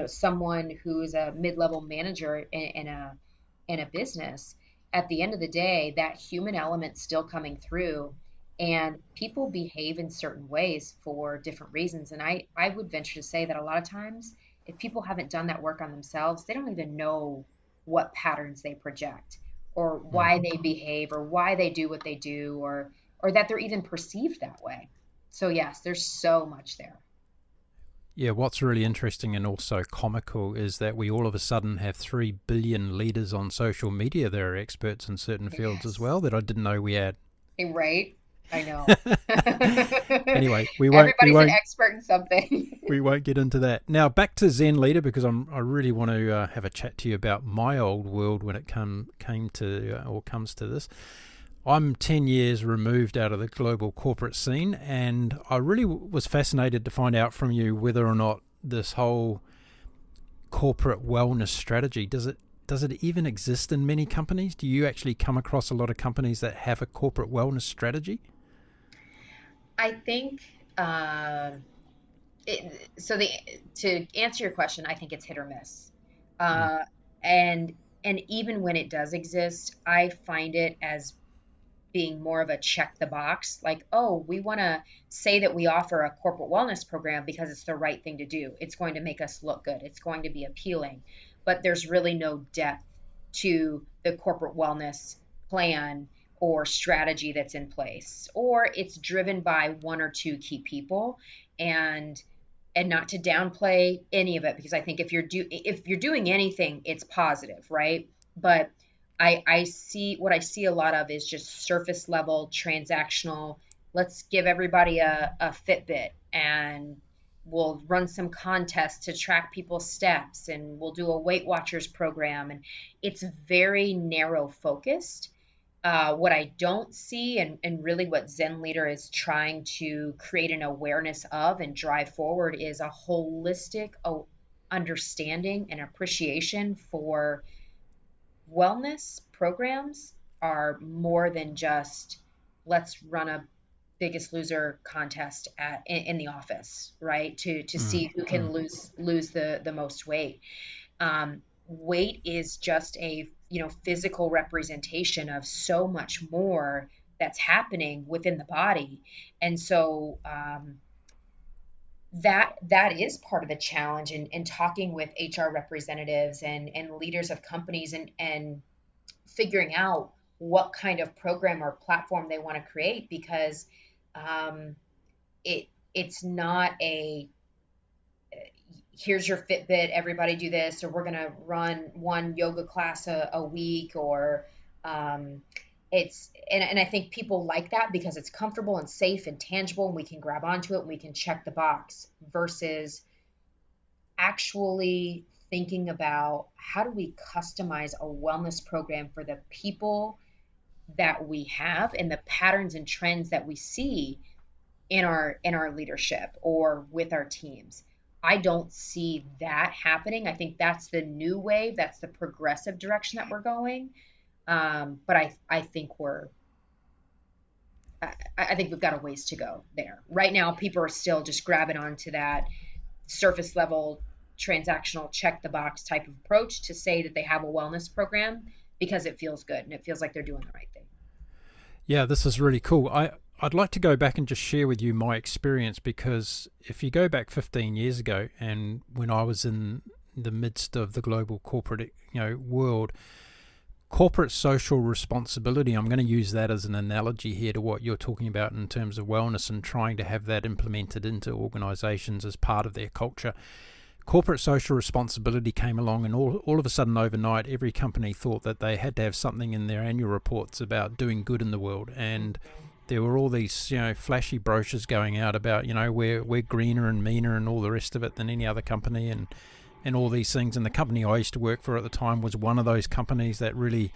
someone who's a mid-level manager in a business, at the end of the day, that human element still coming through, and people behave in certain ways for different reasons. And I would venture to say that a lot of times, if people haven't done that work on themselves, they don't even know what patterns they project or why they behave or why they do what they do, or that they're even perceived that way. So yes, there's so much there. Yeah, what's really interesting and also comical is that we all of a sudden have 3 billion leaders on social media that are experts in certain fields as well that I didn't know we had. Right? I know. Anyway, Everybody's an expert in something. we won't get into that. Now back to Zen Leader, because I really want to have a chat to you about my old world when it comes to this. I'm 10 years removed out of the global corporate scene, and I really was fascinated to find out from you whether or not this whole corporate wellness strategy, does it even exist in many companies? Do you actually come across a lot of companies that have a corporate wellness strategy? I think to answer your question, I think it's hit or miss. Uh, and and even when it does exist, I find it as being more of a check the box, like, oh, we want to say that we offer a corporate wellness program because it's the right thing to do. It's going to make us look good. It's going to be appealing. But there's really no depth to the corporate wellness plan or strategy that's in place, or it's driven by one or two key people. And not to downplay any of it, because I think if you're doing anything, it's positive, right? But I see what I see a lot of is just surface level transactional. Let's give everybody a Fitbit, and we'll run some contests to track people's steps, and we'll do a Weight Watchers program. And it's very narrow focused. What I don't see, and really what Zen Leader is trying to create an awareness of and drive forward, is a holistic understanding and appreciation for wellness programs are more than just let's run a biggest loser contest in the office, right? To Mm, see who can mm. lose the most weight. Weight is just a physical representation of so much more that's happening within the body, and so that is part of the challenge in talking with HR representatives and leaders of companies and figuring out what kind of program or platform they want to create because um, it's not a here's your Fitbit, everybody do this, or we're going to run one yoga class a week, or um, and I think people like that because it's comfortable and safe and tangible, and we can grab onto it and we can check the box versus actually thinking about how do we customize a wellness program for the people that we have and the patterns and trends that we see in our leadership or with our teams. I don't see that happening. I think that's the new wave. That's the progressive direction that we're going. But I think I think we've got a ways to go there. Right now, people are still just grabbing onto that surface level transactional check the box type of approach to say that they have a wellness program because it feels good and it feels like they're doing the right thing. Yeah, this is really cool. I'd like to go back and just share with you my experience because if you go back 15 years ago and when I was in the midst of the global corporate world, corporate social responsibility, I'm going to use that as an analogy here to what you're talking about in terms of wellness and trying to have that implemented into organizations as part of their culture. Corporate social responsibility came along, and all of a sudden, overnight, every company thought that they had to have something in their annual reports about doing good in the world. And there were all these, flashy brochures going out about, we're greener and meaner and all the rest of it than any other company, and all these things. And the company I used to work for at the time was one of those companies that really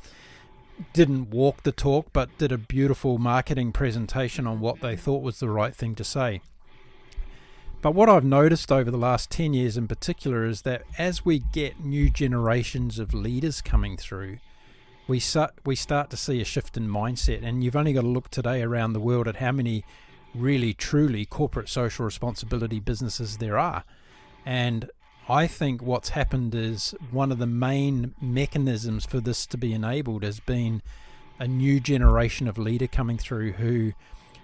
didn't walk the talk, but did a beautiful marketing presentation on what they thought was the right thing to say. But what I've noticed over the last 10 years in particular is that as we get new generations of leaders coming through, we start to see a shift in mindset. And you've only got to look today around the world at how many really, truly corporate social responsibility businesses there are. And I think what's happened is one of the main mechanisms for this to be enabled has been a new generation of leader coming through who,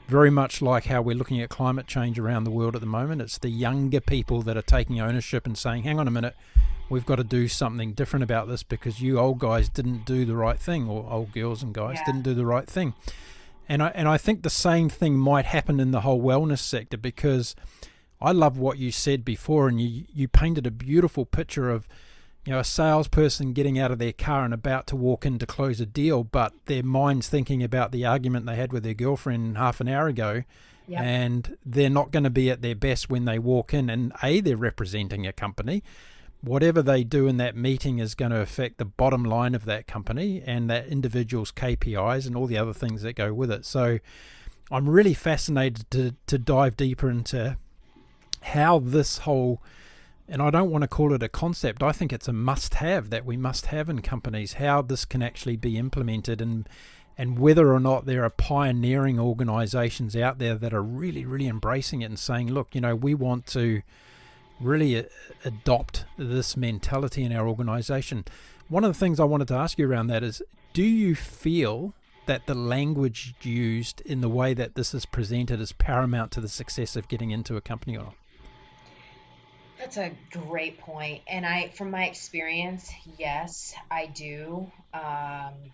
very much like how we're looking at climate change around the world at the moment, it's the younger people that are taking ownership and saying, hang on a minute, we've got to do something different about this because you old guys didn't do the right thing, or old girls and guys Yeah. didn't do the right thing. And I think the same thing might happen in the whole wellness sector, because I love what you said before, and you painted a beautiful picture of a salesperson getting out of their car and about to walk in to close a deal, but their mind's thinking about the argument they had with their girlfriend half an hour ago, Yep. and they're not going to be at their best when they walk in. And they're representing a company. Whatever they do in that meeting is going to affect the bottom line of that company and that individual's KPIs and all the other things that go with it. So I'm really fascinated to dive deeper into how this whole, and I don't want to call it a concept, I think it's a must-have that we must have in companies, how this can actually be implemented, and whether or not there are pioneering organizations out there that are really, really embracing it and saying, look, we want to really adopt this mentality in our organization. One of the things I wanted to ask you around that is, do you feel that the language used in the way that this is presented is paramount to the success of getting into a company or not? That's a great point. And from my experience, yes, I do. And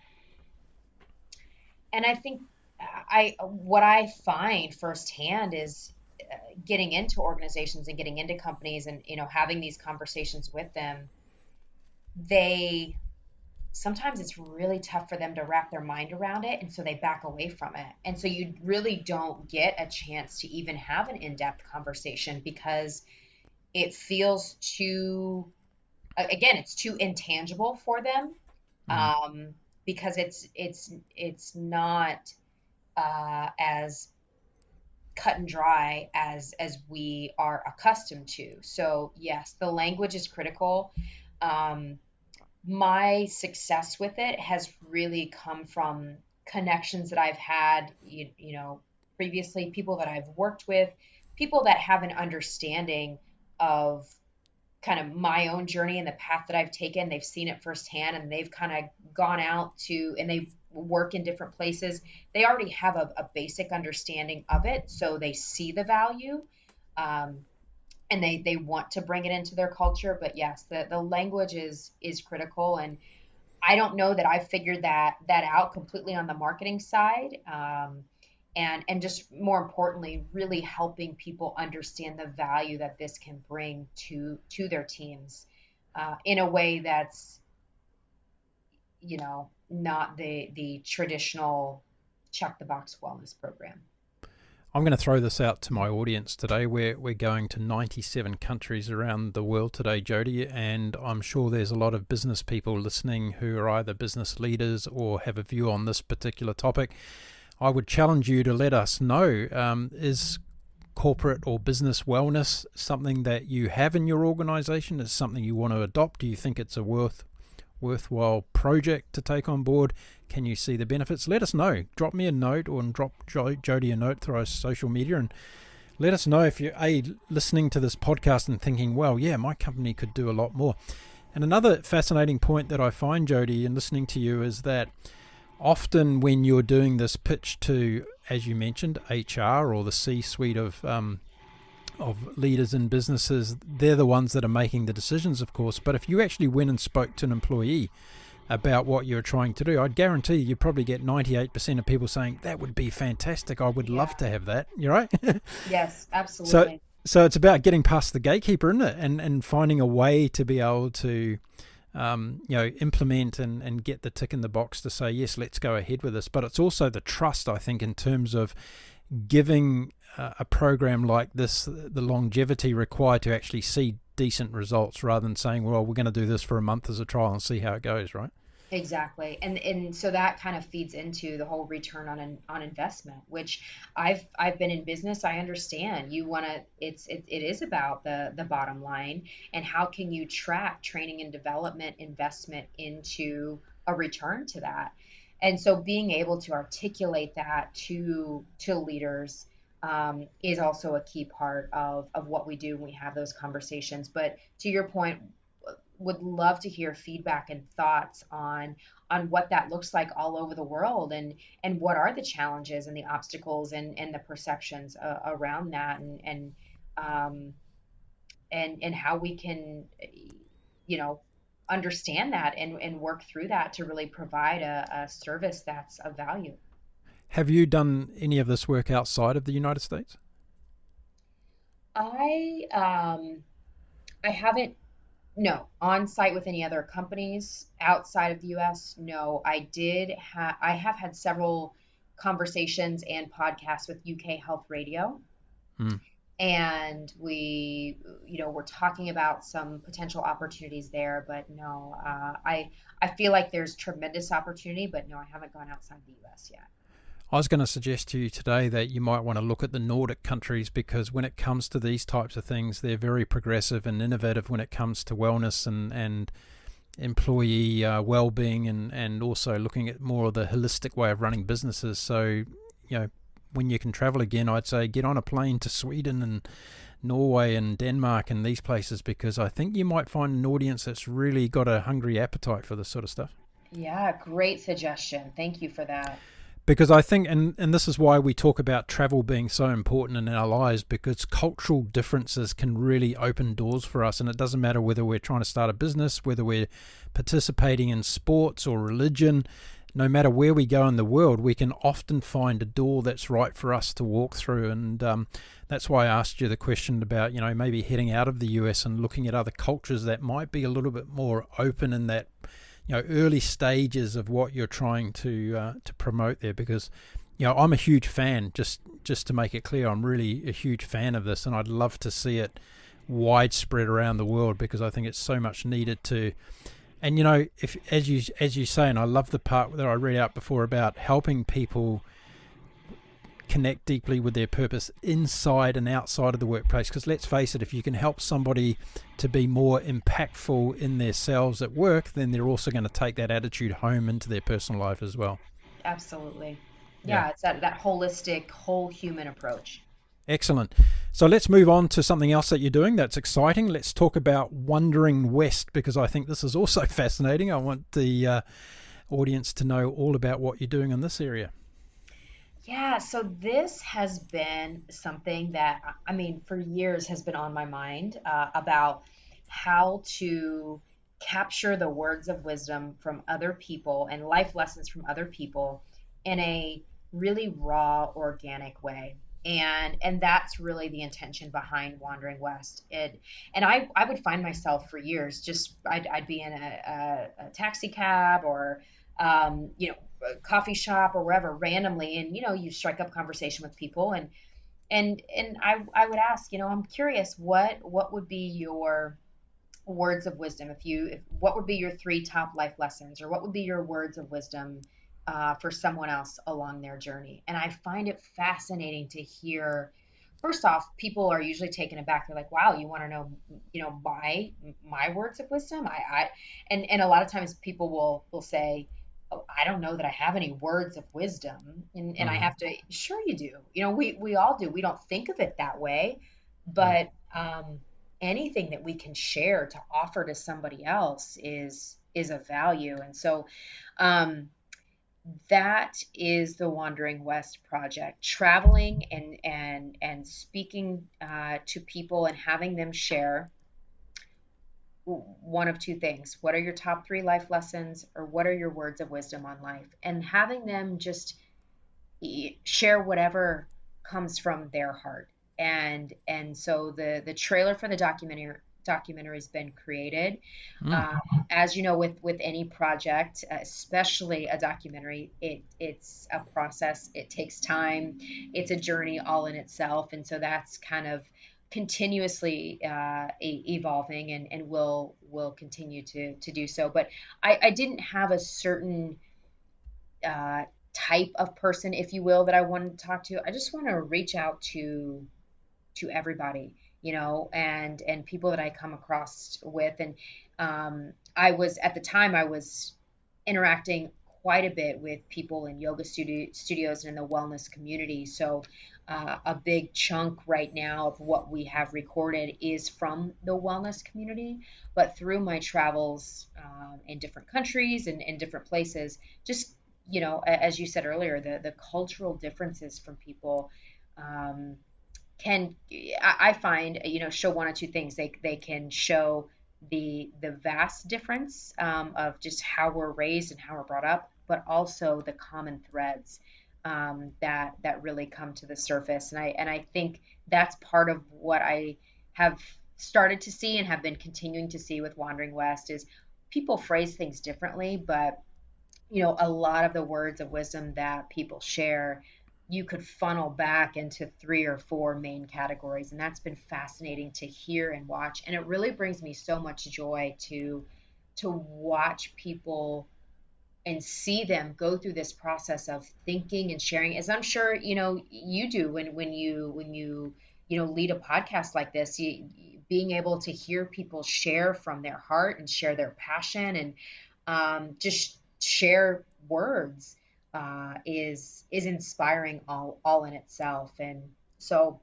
I think what I find firsthand is getting into organizations and getting into companies and, having these conversations with them, they sometimes it's really tough for them to wrap their mind around it. And so they back away from it. And so you really don't get a chance to even have an in-depth conversation because it feels too, again, it's too intangible for them, Mm, um, because it's not as cut and dry as we are accustomed to. So yes, the language is critical. Um, my success with it has really come from connections that I've had, previously, people that I've worked with, people that have an understanding of kind of my own journey and the path that I've taken. They've seen it firsthand and they've kind of gone out to, and they work in different places. They already have a basic understanding of it. So they see the value. Um, and they want to bring it into their culture. But yes, the language is critical. And I don't know that I've figured that out completely on the marketing side. And just more importantly, really helping people understand the value that this can bring to their teams in a way that's, not the traditional check the box wellness program. I'm going to throw this out to my audience today. We're going to 97 countries around the world today, Jodi, and I'm sure there's a lot of business people listening who are either business leaders or have a view on this particular topic. I would challenge you to let us know, is corporate or business wellness something that you have in your organization? Is something you want to adopt? Do you think it's a worthwhile project to take on board? Can you see the benefits? Let us know. Drop me a note or drop Jodi a note through our social media and let us know if you're listening to this podcast and thinking, well, yeah, my company could do a lot more. And another fascinating point that I find, Jodi, in listening to you is that often when you're doing this pitch to, as you mentioned, HR or the C-suite of leaders in businesses, they're the ones that are making the decisions, of course. But if you actually went and spoke to an employee about what you're trying to do, I'd guarantee you probably get 98% of people saying, that would be fantastic. I would love to have that. You're right. Yes, absolutely. So it's about getting past the gatekeeper, isn't it? And finding a way to be able to, implement and get the tick in the box to say, yes, let's go ahead with this. But it's also the trust, I think, in terms of giving a program like this the longevity required to actually see decent results, rather than saying, well, we're going to do this for a month as a trial and see how it goes, right? Exactly. And so that kind of feeds into the whole return on investment, which I've been in business. I understand you want to, it is about the bottom line and how can you track training and development investment into a return to that. And so being able to articulate that to leaders is also a key part of what we do when we have those conversations. But to your point, would love to hear feedback and thoughts on what that looks like all over the world, and what are the challenges and the obstacles and the perceptions around that, and how we can understand that and work through that to really provide a service that's of value. Have you done any of this work outside of the United States? I haven't. No, on site with any other companies outside of the US. No, I have had several conversations and podcasts with UK Health Radio. Mm. And we're talking about some potential opportunities there, but no, I feel like there's tremendous opportunity, but no, I haven't gone outside the US yet. I was going to suggest to you today that you might want to look at the Nordic countries, because when it comes to these types of things, they're very progressive and innovative when it comes to wellness and employee well-being, and also looking at more of the holistic way of running businesses. So, when you can travel again, I'd say get on a plane to Sweden and Norway and Denmark and these places, because I think you might find an audience that's really got a hungry appetite for this sort of stuff. Yeah, great suggestion. Thank you for that. Because I think, and this is why we talk about travel being so important in our lives, because cultural differences can really open doors for us. And it doesn't matter whether we're trying to start a business, whether we're participating in sports or religion, no matter where we go in the world, we can often find a door that's right for us to walk through. And that's why I asked you the question about, maybe heading out of the US and looking at other cultures that might be a little bit more open in that early stages of what you're trying to promote there, because I'm a huge fan, just to make it clear, I'm really a huge fan of this, and I'd love to see it widespread around the world, because I think it's so much needed to. And if as you say, and I love the part that I read out before about helping people connect deeply with their purpose inside and outside of the workplace. Because let's face it, if you can help somebody to be more impactful in themselves at work, then they're also going to take that attitude home into their personal life as well. Absolutely. Yeah. Yeah, it's that holistic, whole human approach. Excellent. So let's move on to something else that you're doing that's exciting. Let's talk about Wandering West, because I think this is also fascinating. I want the audience to know all about what you're doing in this area. Yeah, so this has been something that, I mean, for years has been on my mind about how to capture the words of wisdom from other people and life lessons from other people in a really raw, organic way. And that's really the intention behind Wandering West. And I would find myself for years just I'd be in a taxi cab or you know, a coffee shop or wherever randomly, and you strike up conversation with people, and I would ask, I'm curious, what would be your words of wisdom, if what would be your three top life lessons, or what would be your words of wisdom for someone else along their journey. And I find it fascinating to hear. First off, people are usually taken aback. They're like, wow, you want to know, my words of wisdom. And a lot of times people will say, oh, I don't know that I have any words of wisdom. And I have to, sure you do. We all do. We don't think of it that way, but anything that we can share to offer to somebody else is of value. And so that is the Wandering West project, traveling and speaking to people and having them share one of two things. What are your top three life lessons, or what are your words of wisdom on life? And having them just share whatever comes from their heart. And so the trailer for the documentary has been created. As you know, with any project, especially a documentary, it's a process. It takes time. It's a journey all in itself, and so that's kind of continuously evolving, and will continue to do so. But I didn't have a certain type of person, if you will, that I wanted to talk to. I just want to reach out to everybody, and people that I come across with. And I was, at the time, I was interacting quite a bit with people in yoga studios and in the wellness community. So a big chunk right now of what we have recorded is from the wellness community. But through my travels in different countries and in different places, just, as you said earlier, the cultural differences from people can, I find, show one or two things. They can show the vast difference of just how we're raised and how we're brought up, but also the common threads that really come to the surface. And I think that's part of what I have started to see and have been continuing to see with Wandering West is people phrase things differently, but a lot of the words of wisdom that people share, you could funnel back into three or four main categories. And that's been fascinating to hear and watch. And it really brings me so much joy to watch people and see them go through this process of thinking and sharing, as I'm sure, you do when you lead a podcast like this, being able to hear people share from their heart and share their passion and just share words is inspiring all in itself. And so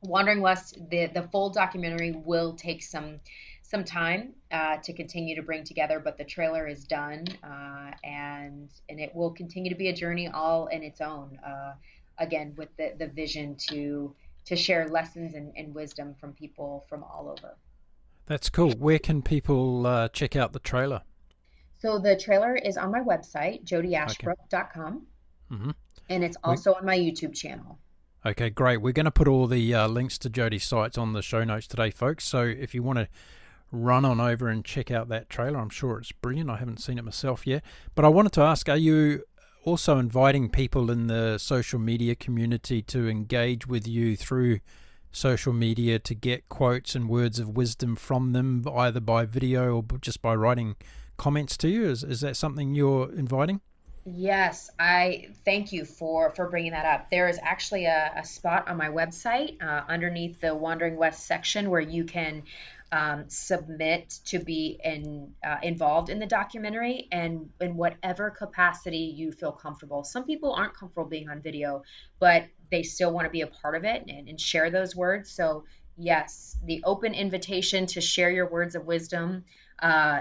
Wandering West, the full documentary will take some time to continue to bring together, but the trailer is done, and it will continue to be a journey all in its own, again, with the vision to share lessons and wisdom from people from all over. That's cool. Where can people check out the trailer? So the trailer is on my website, jodiashbrook.com, and it's also on my YouTube channel. Okay, great. We're going to put all the links to Jodi's sites on the show notes today, folks. So if you want to run on over and check out that trailer, I'm sure it's brilliant. I haven't seen it myself yet. But I wanted to ask, are you also inviting people in the social media community to engage with you through social media to get quotes and words of wisdom from them, either by video or just by writing comments to you? Is that something you're inviting? Yes, I thank you for bringing that up. There is actually a spot on my website underneath the Wandering West section where you can submit to be involved in the documentary and in whatever capacity you feel comfortable. Some people aren't comfortable being on video, but they still want to be a part of it and share those words. So yes, the open invitation to share your words of wisdom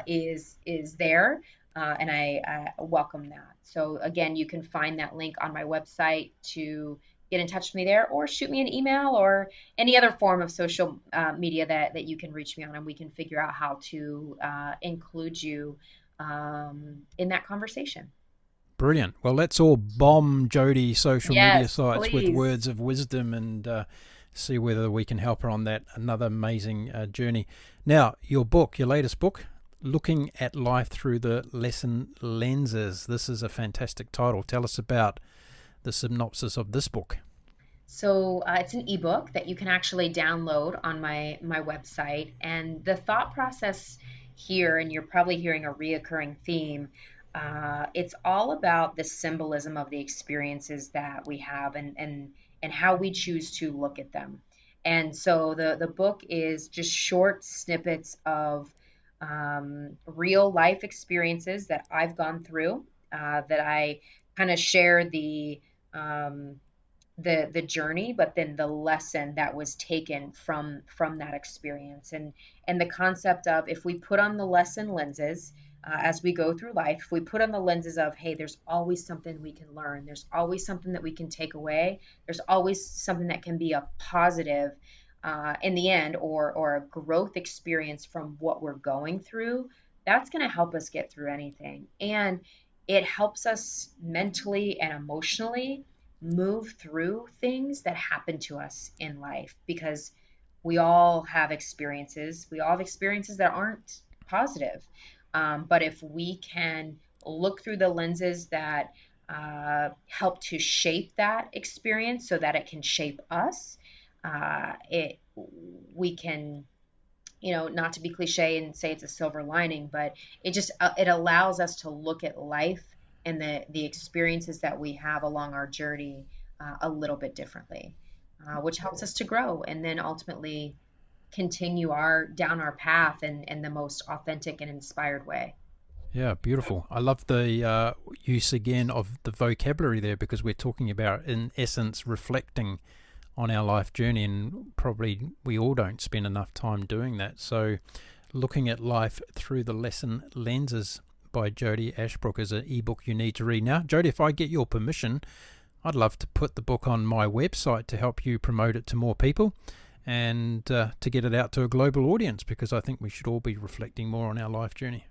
is there, and I welcome that. So again, you can find that link on my website to get in touch with me there, or shoot me an email, or any other form of social media that you can reach me on, and we can figure out how to include you in that conversation. Brilliant. Well, let's all bomb Jodi social media Yes, sites with please. words of wisdom and see whether we can help her on that another amazing journey. Now, your book, your latest book, Looking at Life Through the Lesson Lenses. This is a fantastic title. Tell us about the synopsis of this book. So it's an ebook that you can actually download on my website. And the thought process here, and you're probably hearing a reoccurring theme, it's all about the symbolism of the experiences that we have, and how we choose to look at them. And so the book is just short snippets of real life experiences that I've gone through, that I kind of share um, the journey, but then the lesson that was taken from that experience, and the concept of, if we put on the lesson lenses as we go through life, if we put on the lenses of, hey, there's always something we can learn, there's always something that we can take away, there's always something that can be a positive in the end, or a growth experience from what we're going through, that's going to help us get through anything. And it helps us mentally and emotionally move through things that happen to us in life, because we all have experiences that aren't positive. But if we can look through the lenses that help to shape that experience so that it can shape us, it we can, not to be cliche and say it's a silver lining, but it allows us to look at life and the experiences that we have along our journey a little bit differently, which helps us to grow and then ultimately continue our path in the most authentic and inspired way. Yeah, beautiful. I love the use again of the vocabulary there, because we're talking about, in essence, reflecting on our life journey, and probably we all don't spend enough time doing that. So, Looking at Life Through the Lesson Lenses by Jodi Ashbrook is an ebook you need to read. Now, Jodi, if I get your permission, I'd love to put the book on my website to help you promote it to more people, and to get it out to a global audience, because I think we should all be reflecting more on our life journey.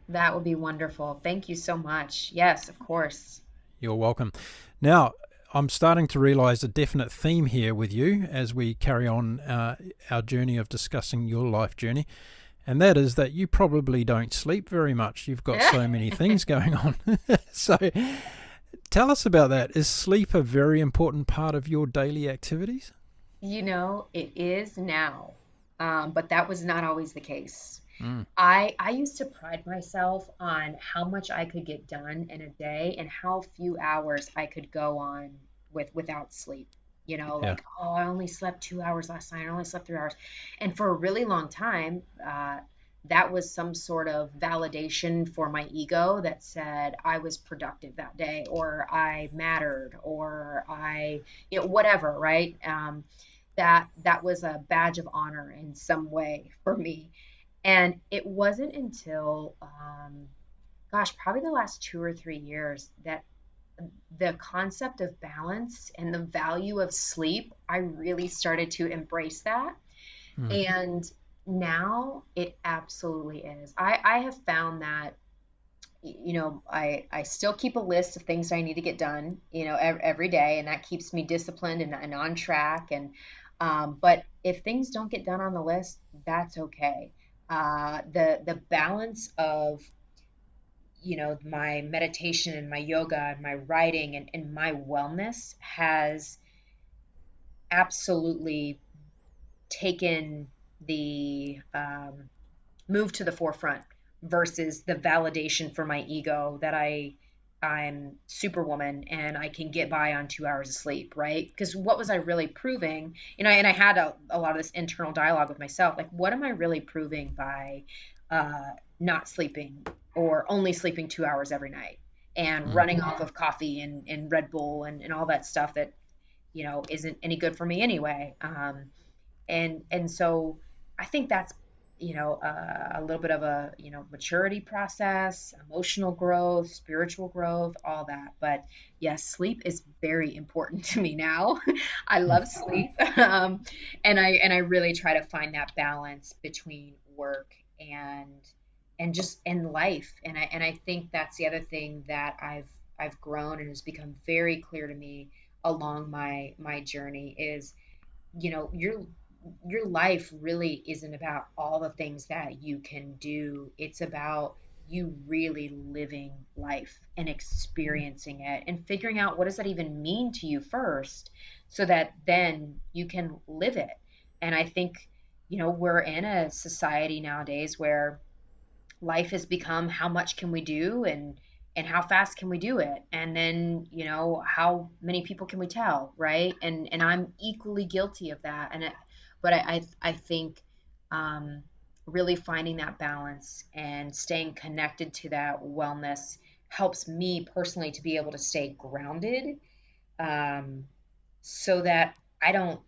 That would be wonderful. Thank you so much. Yes, of course. You're welcome. Now, I'm starting to realize a definite theme here with you as we carry on our journey of discussing your life journey, and that is that you probably don't sleep very much. You've got so many things going on. So, tell us about that. Is sleep a very important part of your daily activities? It is now, but that was not always the case. Mm, I used to pride myself on how much I could get done in a day and how few hours I could go on without sleep. yeah. Like, oh, I only slept 2 hours last night. I only slept 3 hours. And for a really long time, that was some sort of validation for my ego that said I was productive that day, or I mattered, or whatever, right? That was a badge of honor in some way for me. And it wasn't until, gosh, probably the last 2 or 3 years, that the concept of balance and the value of sleep, I really started to embrace that. Mm, And now it absolutely is. I have found that, I still keep a list of things I need to get done, every day, and that keeps me disciplined and on track. But if things don't get done on the list, that's okay. The balance of, my meditation and my yoga and my writing and my wellness has absolutely taken the move to the forefront versus the validation for my ego that I'm superwoman and I can get by on 2 hours of sleep, right? Because what was I really proving? And I had a lot of this internal dialogue with myself, like, what am I really proving by not sleeping or only sleeping 2 hours every night and Mm. running off of coffee and Red Bull and all that stuff that, isn't any good for me anyway. And so I think that's a little bit of a maturity process, emotional growth, spiritual growth, all that. But yes, sleep is very important to me now. I Mm. love sleep. And I really try to find that balance between work and just in life. And I think that's the other thing that I've grown and has become very clear to me along my journey is, your life really isn't about all the things that you can do. It's about you really living life and experiencing it and figuring out what does that even mean to you first, so that then you can live it. And I think, we're in a society nowadays where life has become how much can we do, and how fast can we do it, and then how many people can we tell, right? And I'm equally guilty of that. But I think, um, really finding that balance and staying connected to that wellness helps me personally to be able to stay grounded, um, so that I don't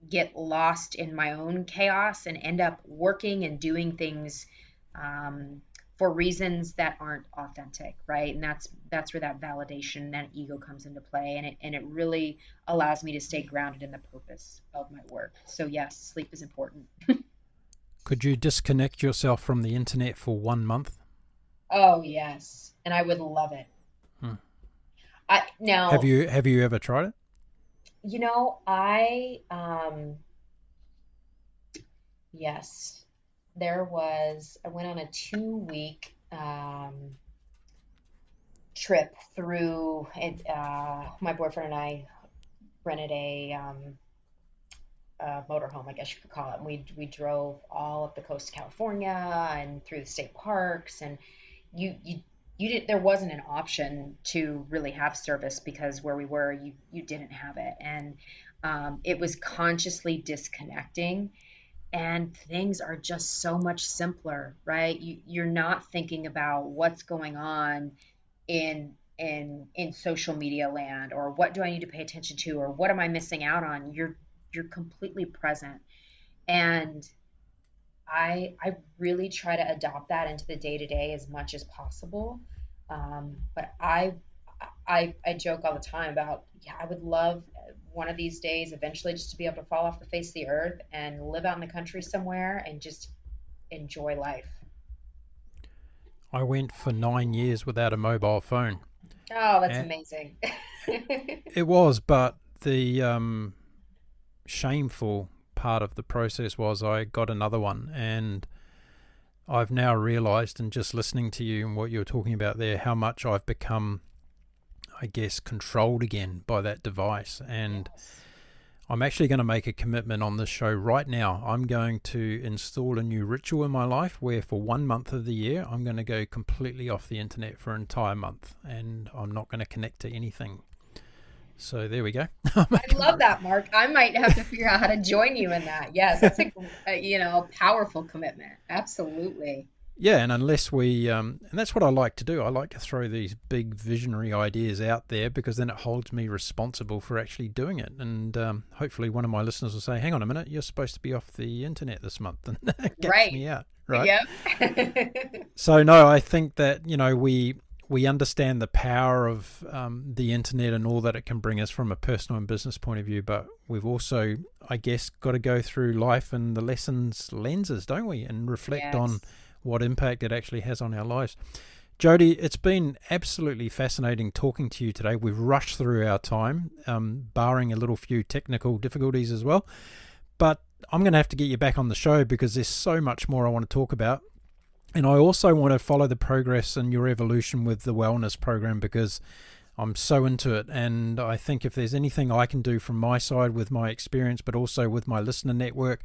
get lost in my own chaos and end up working and doing things, um, for reasons that aren't authentic, right? And that's where that validation, that ego comes into play, and it really allows me to stay grounded in the purpose of my work. So yes, sleep is important. Could you disconnect yourself from the internet for 1 month? Oh yes, and I would love it. Hmm. I Have now, you ever tried it? I yes, I went on a 2 week trip through it. My boyfriend and I rented a motorhome, I guess you could call it. And we drove all up the coast of California and through the state parks. And you did there wasn't an option to really have service, because where we were, you didn't have it. And it was consciously disconnecting, and things are just so much simpler, right? You're not thinking about what's going on in social media land, or what do I need to pay attention to, or what am I missing out on. You're completely present. And I really try to adopt that into the day to day as much as possible. But I joke all the time about, yeah, I would love one of these days eventually just to be able to fall off the face of the earth and live out in the country somewhere and just enjoy life. I went for 9 years without a mobile phone. Oh, that's And amazing. it was, but the shameful part of the process was I got another one, and I've now realized, and just listening to you and what you were talking about there, how much I've become, I guess, controlled again by that device. And Yes. I'm actually going to make a commitment on this show right now. I'm going to install a new ritual in my life where for 1 month of the year, I'm going to go completely off the internet for an entire month, and I'm not going to connect to anything. So there we go. I love that, Mark. I might have to figure out how to join you in that. Yes, that's a powerful commitment. Absolutely. Yeah, and unless we, and that's what I like to do. I like to throw these big visionary ideas out there, because then it holds me responsible for actually doing it. And hopefully one of my listeners will say, hang on a minute, you're supposed to be off the internet this month, and that gets Right. me out, right? Yep. So no, I think that, we understand the power of the internet and all that it can bring us from a personal and business point of view, but we've also, I guess, got to go through life and the lessons lenses, don't we? And reflect on Yes. what impact it actually has on our lives. Jodi, it's been absolutely fascinating talking to you today. We've rushed through our time, barring a little few technical difficulties as well. But I'm going to have to get you back on the show, because there's so much more I want to talk about. And I also want to follow the progress and your evolution with the wellness program, because I'm so into it. And I think if there's anything I can do from my side with my experience, but also with my listener network,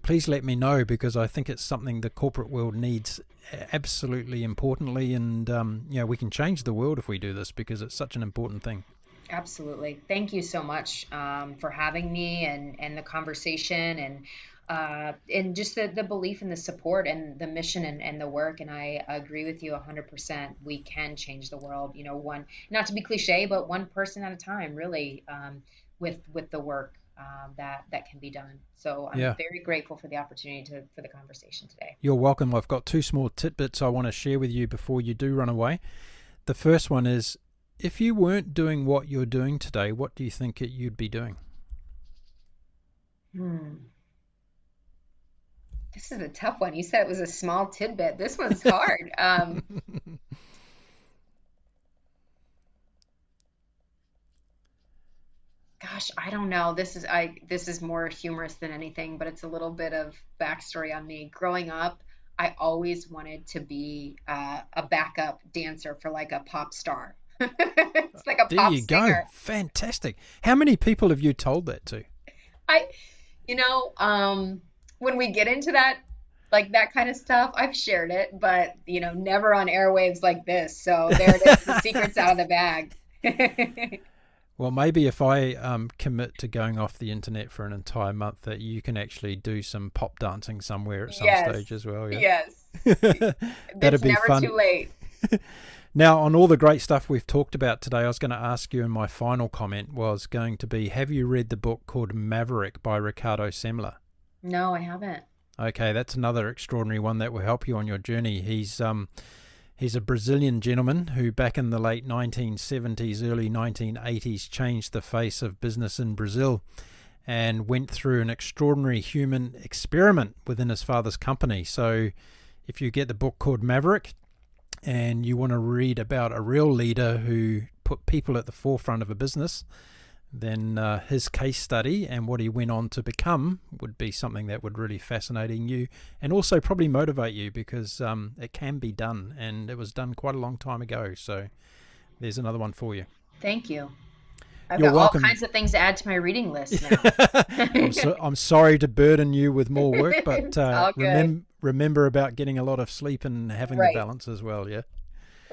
please let me know, because I think it's something the corporate world needs absolutely importantly, and we can change the world if we do this, because it's such an important thing. Absolutely. Thank you so much for having me and the conversation and just the belief and the support and the mission and the work. And I agree with you 100%. We can change the world, one, not to be cliche, but one person at a time, really, with the work that can be done. So I'm very grateful for the opportunity for the conversation today. You're welcome. I've got two small tidbits I want to share with you before you do run away. The first one is, if you weren't doing what you're doing today, what do you think you'd be doing? This is a tough one. You said it was a small tidbit. This one's hard. Gosh, I don't know. This is more humorous than anything, but it's a little bit of backstory on me. Growing up, I always wanted to be a backup dancer for like a pop star. It's like a pop singer. There you go. Fantastic. How many people have you told that to? When we get into that, like that kind of stuff, I've shared it, but never on airwaves like this. So there it is. The secret's out of the bag. Well, maybe if I commit to going off the internet for an entire month, that you can actually do some pop dancing somewhere at some stage as well. Yeah? Yes. That'd be never fun. Too late. Now, on all the great stuff we've talked about today, I was going to ask you, and my final comment was going to be, have you read the book called Maverick by Ricardo Semler? No, I haven't. Okay, that's another extraordinary one that will help you on your journey. He's a Brazilian gentleman who back in the late 1970s, early 1980s changed the face of business in Brazil and went through an extraordinary human experiment within his father's company. So if you get the book called Maverick and you want to read about a real leader who put people at the forefront of a business, then his case study and what he went on to become would be something that would really fascinate you and also probably motivate you, because it can be done, and it was done quite a long time ago. So there's another one for you. Thank you. I've You're got welcome. all kinds of things to add to my reading list now. I'm sorry to burden you with more work, but remember about getting a lot of sleep and having the balance as well, yeah?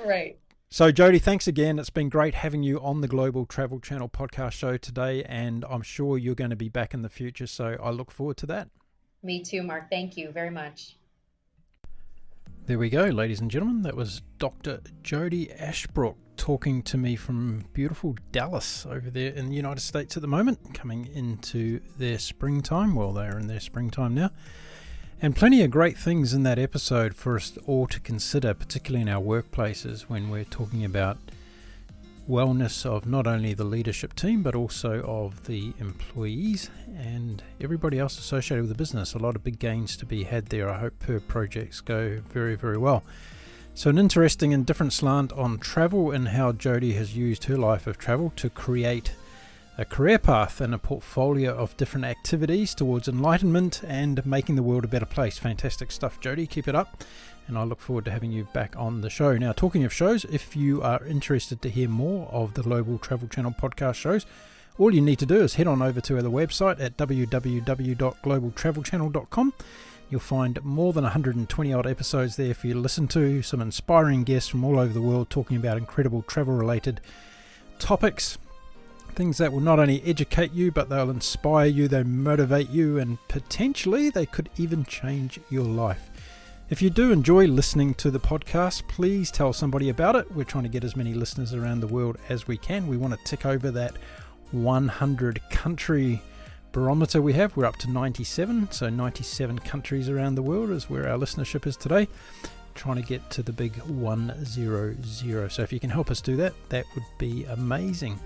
Right. So, Jodi, thanks again. It's been great having you on the Global Travel Channel podcast show today, and I'm sure you're going to be back in the future, so I look forward to that. Me too, Mark. Thank you very much. There we go, ladies and gentlemen. That was Dr. Jodi Ashbrook talking to me from beautiful Dallas over there in the United States at the moment, coming into their springtime. Well, they're in their springtime now. And plenty of great things in that episode for us all to consider, particularly in our workplaces when we're talking about wellness of not only the leadership team, but also of the employees and everybody else associated with the business. A lot of big gains to be had there. I hope her projects go very, very well. So an interesting and different slant on travel and how Jodi has used her life of travel to create a career path and a portfolio of different activities towards enlightenment and making the world a better place. Fantastic stuff, Jodi. Keep it up. And I look forward to having you back on the show. Now, talking of shows, if you are interested to hear more of the Global Travel Channel podcast shows, all you need to do is head on over to the website at www.globaltravelchannel.com. You'll find more than 120 odd episodes there for you to listen to, some inspiring guests from all over the world talking about incredible travel-related topics. Things that will not only educate you, but they'll inspire you, they'll motivate you, and potentially they could even change your life. If you do enjoy listening to the podcast, please tell somebody about it. We're trying to get as many listeners around the world as we can. We want to tick over that 100 country barometer we have. We're up to 97, so 97 countries around the world is where our listenership is today. Trying to get to the big 100. So if you can help us do that, that would be amazing.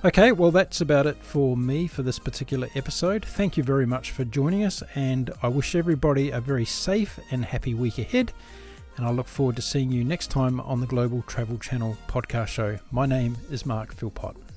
Okay, well, that's about it for me for this particular episode. Thank you very much for joining us, and I wish everybody a very safe and happy week ahead. And I look forward to seeing you next time on the Global Travel Channel podcast show. My name is Mark Philpott.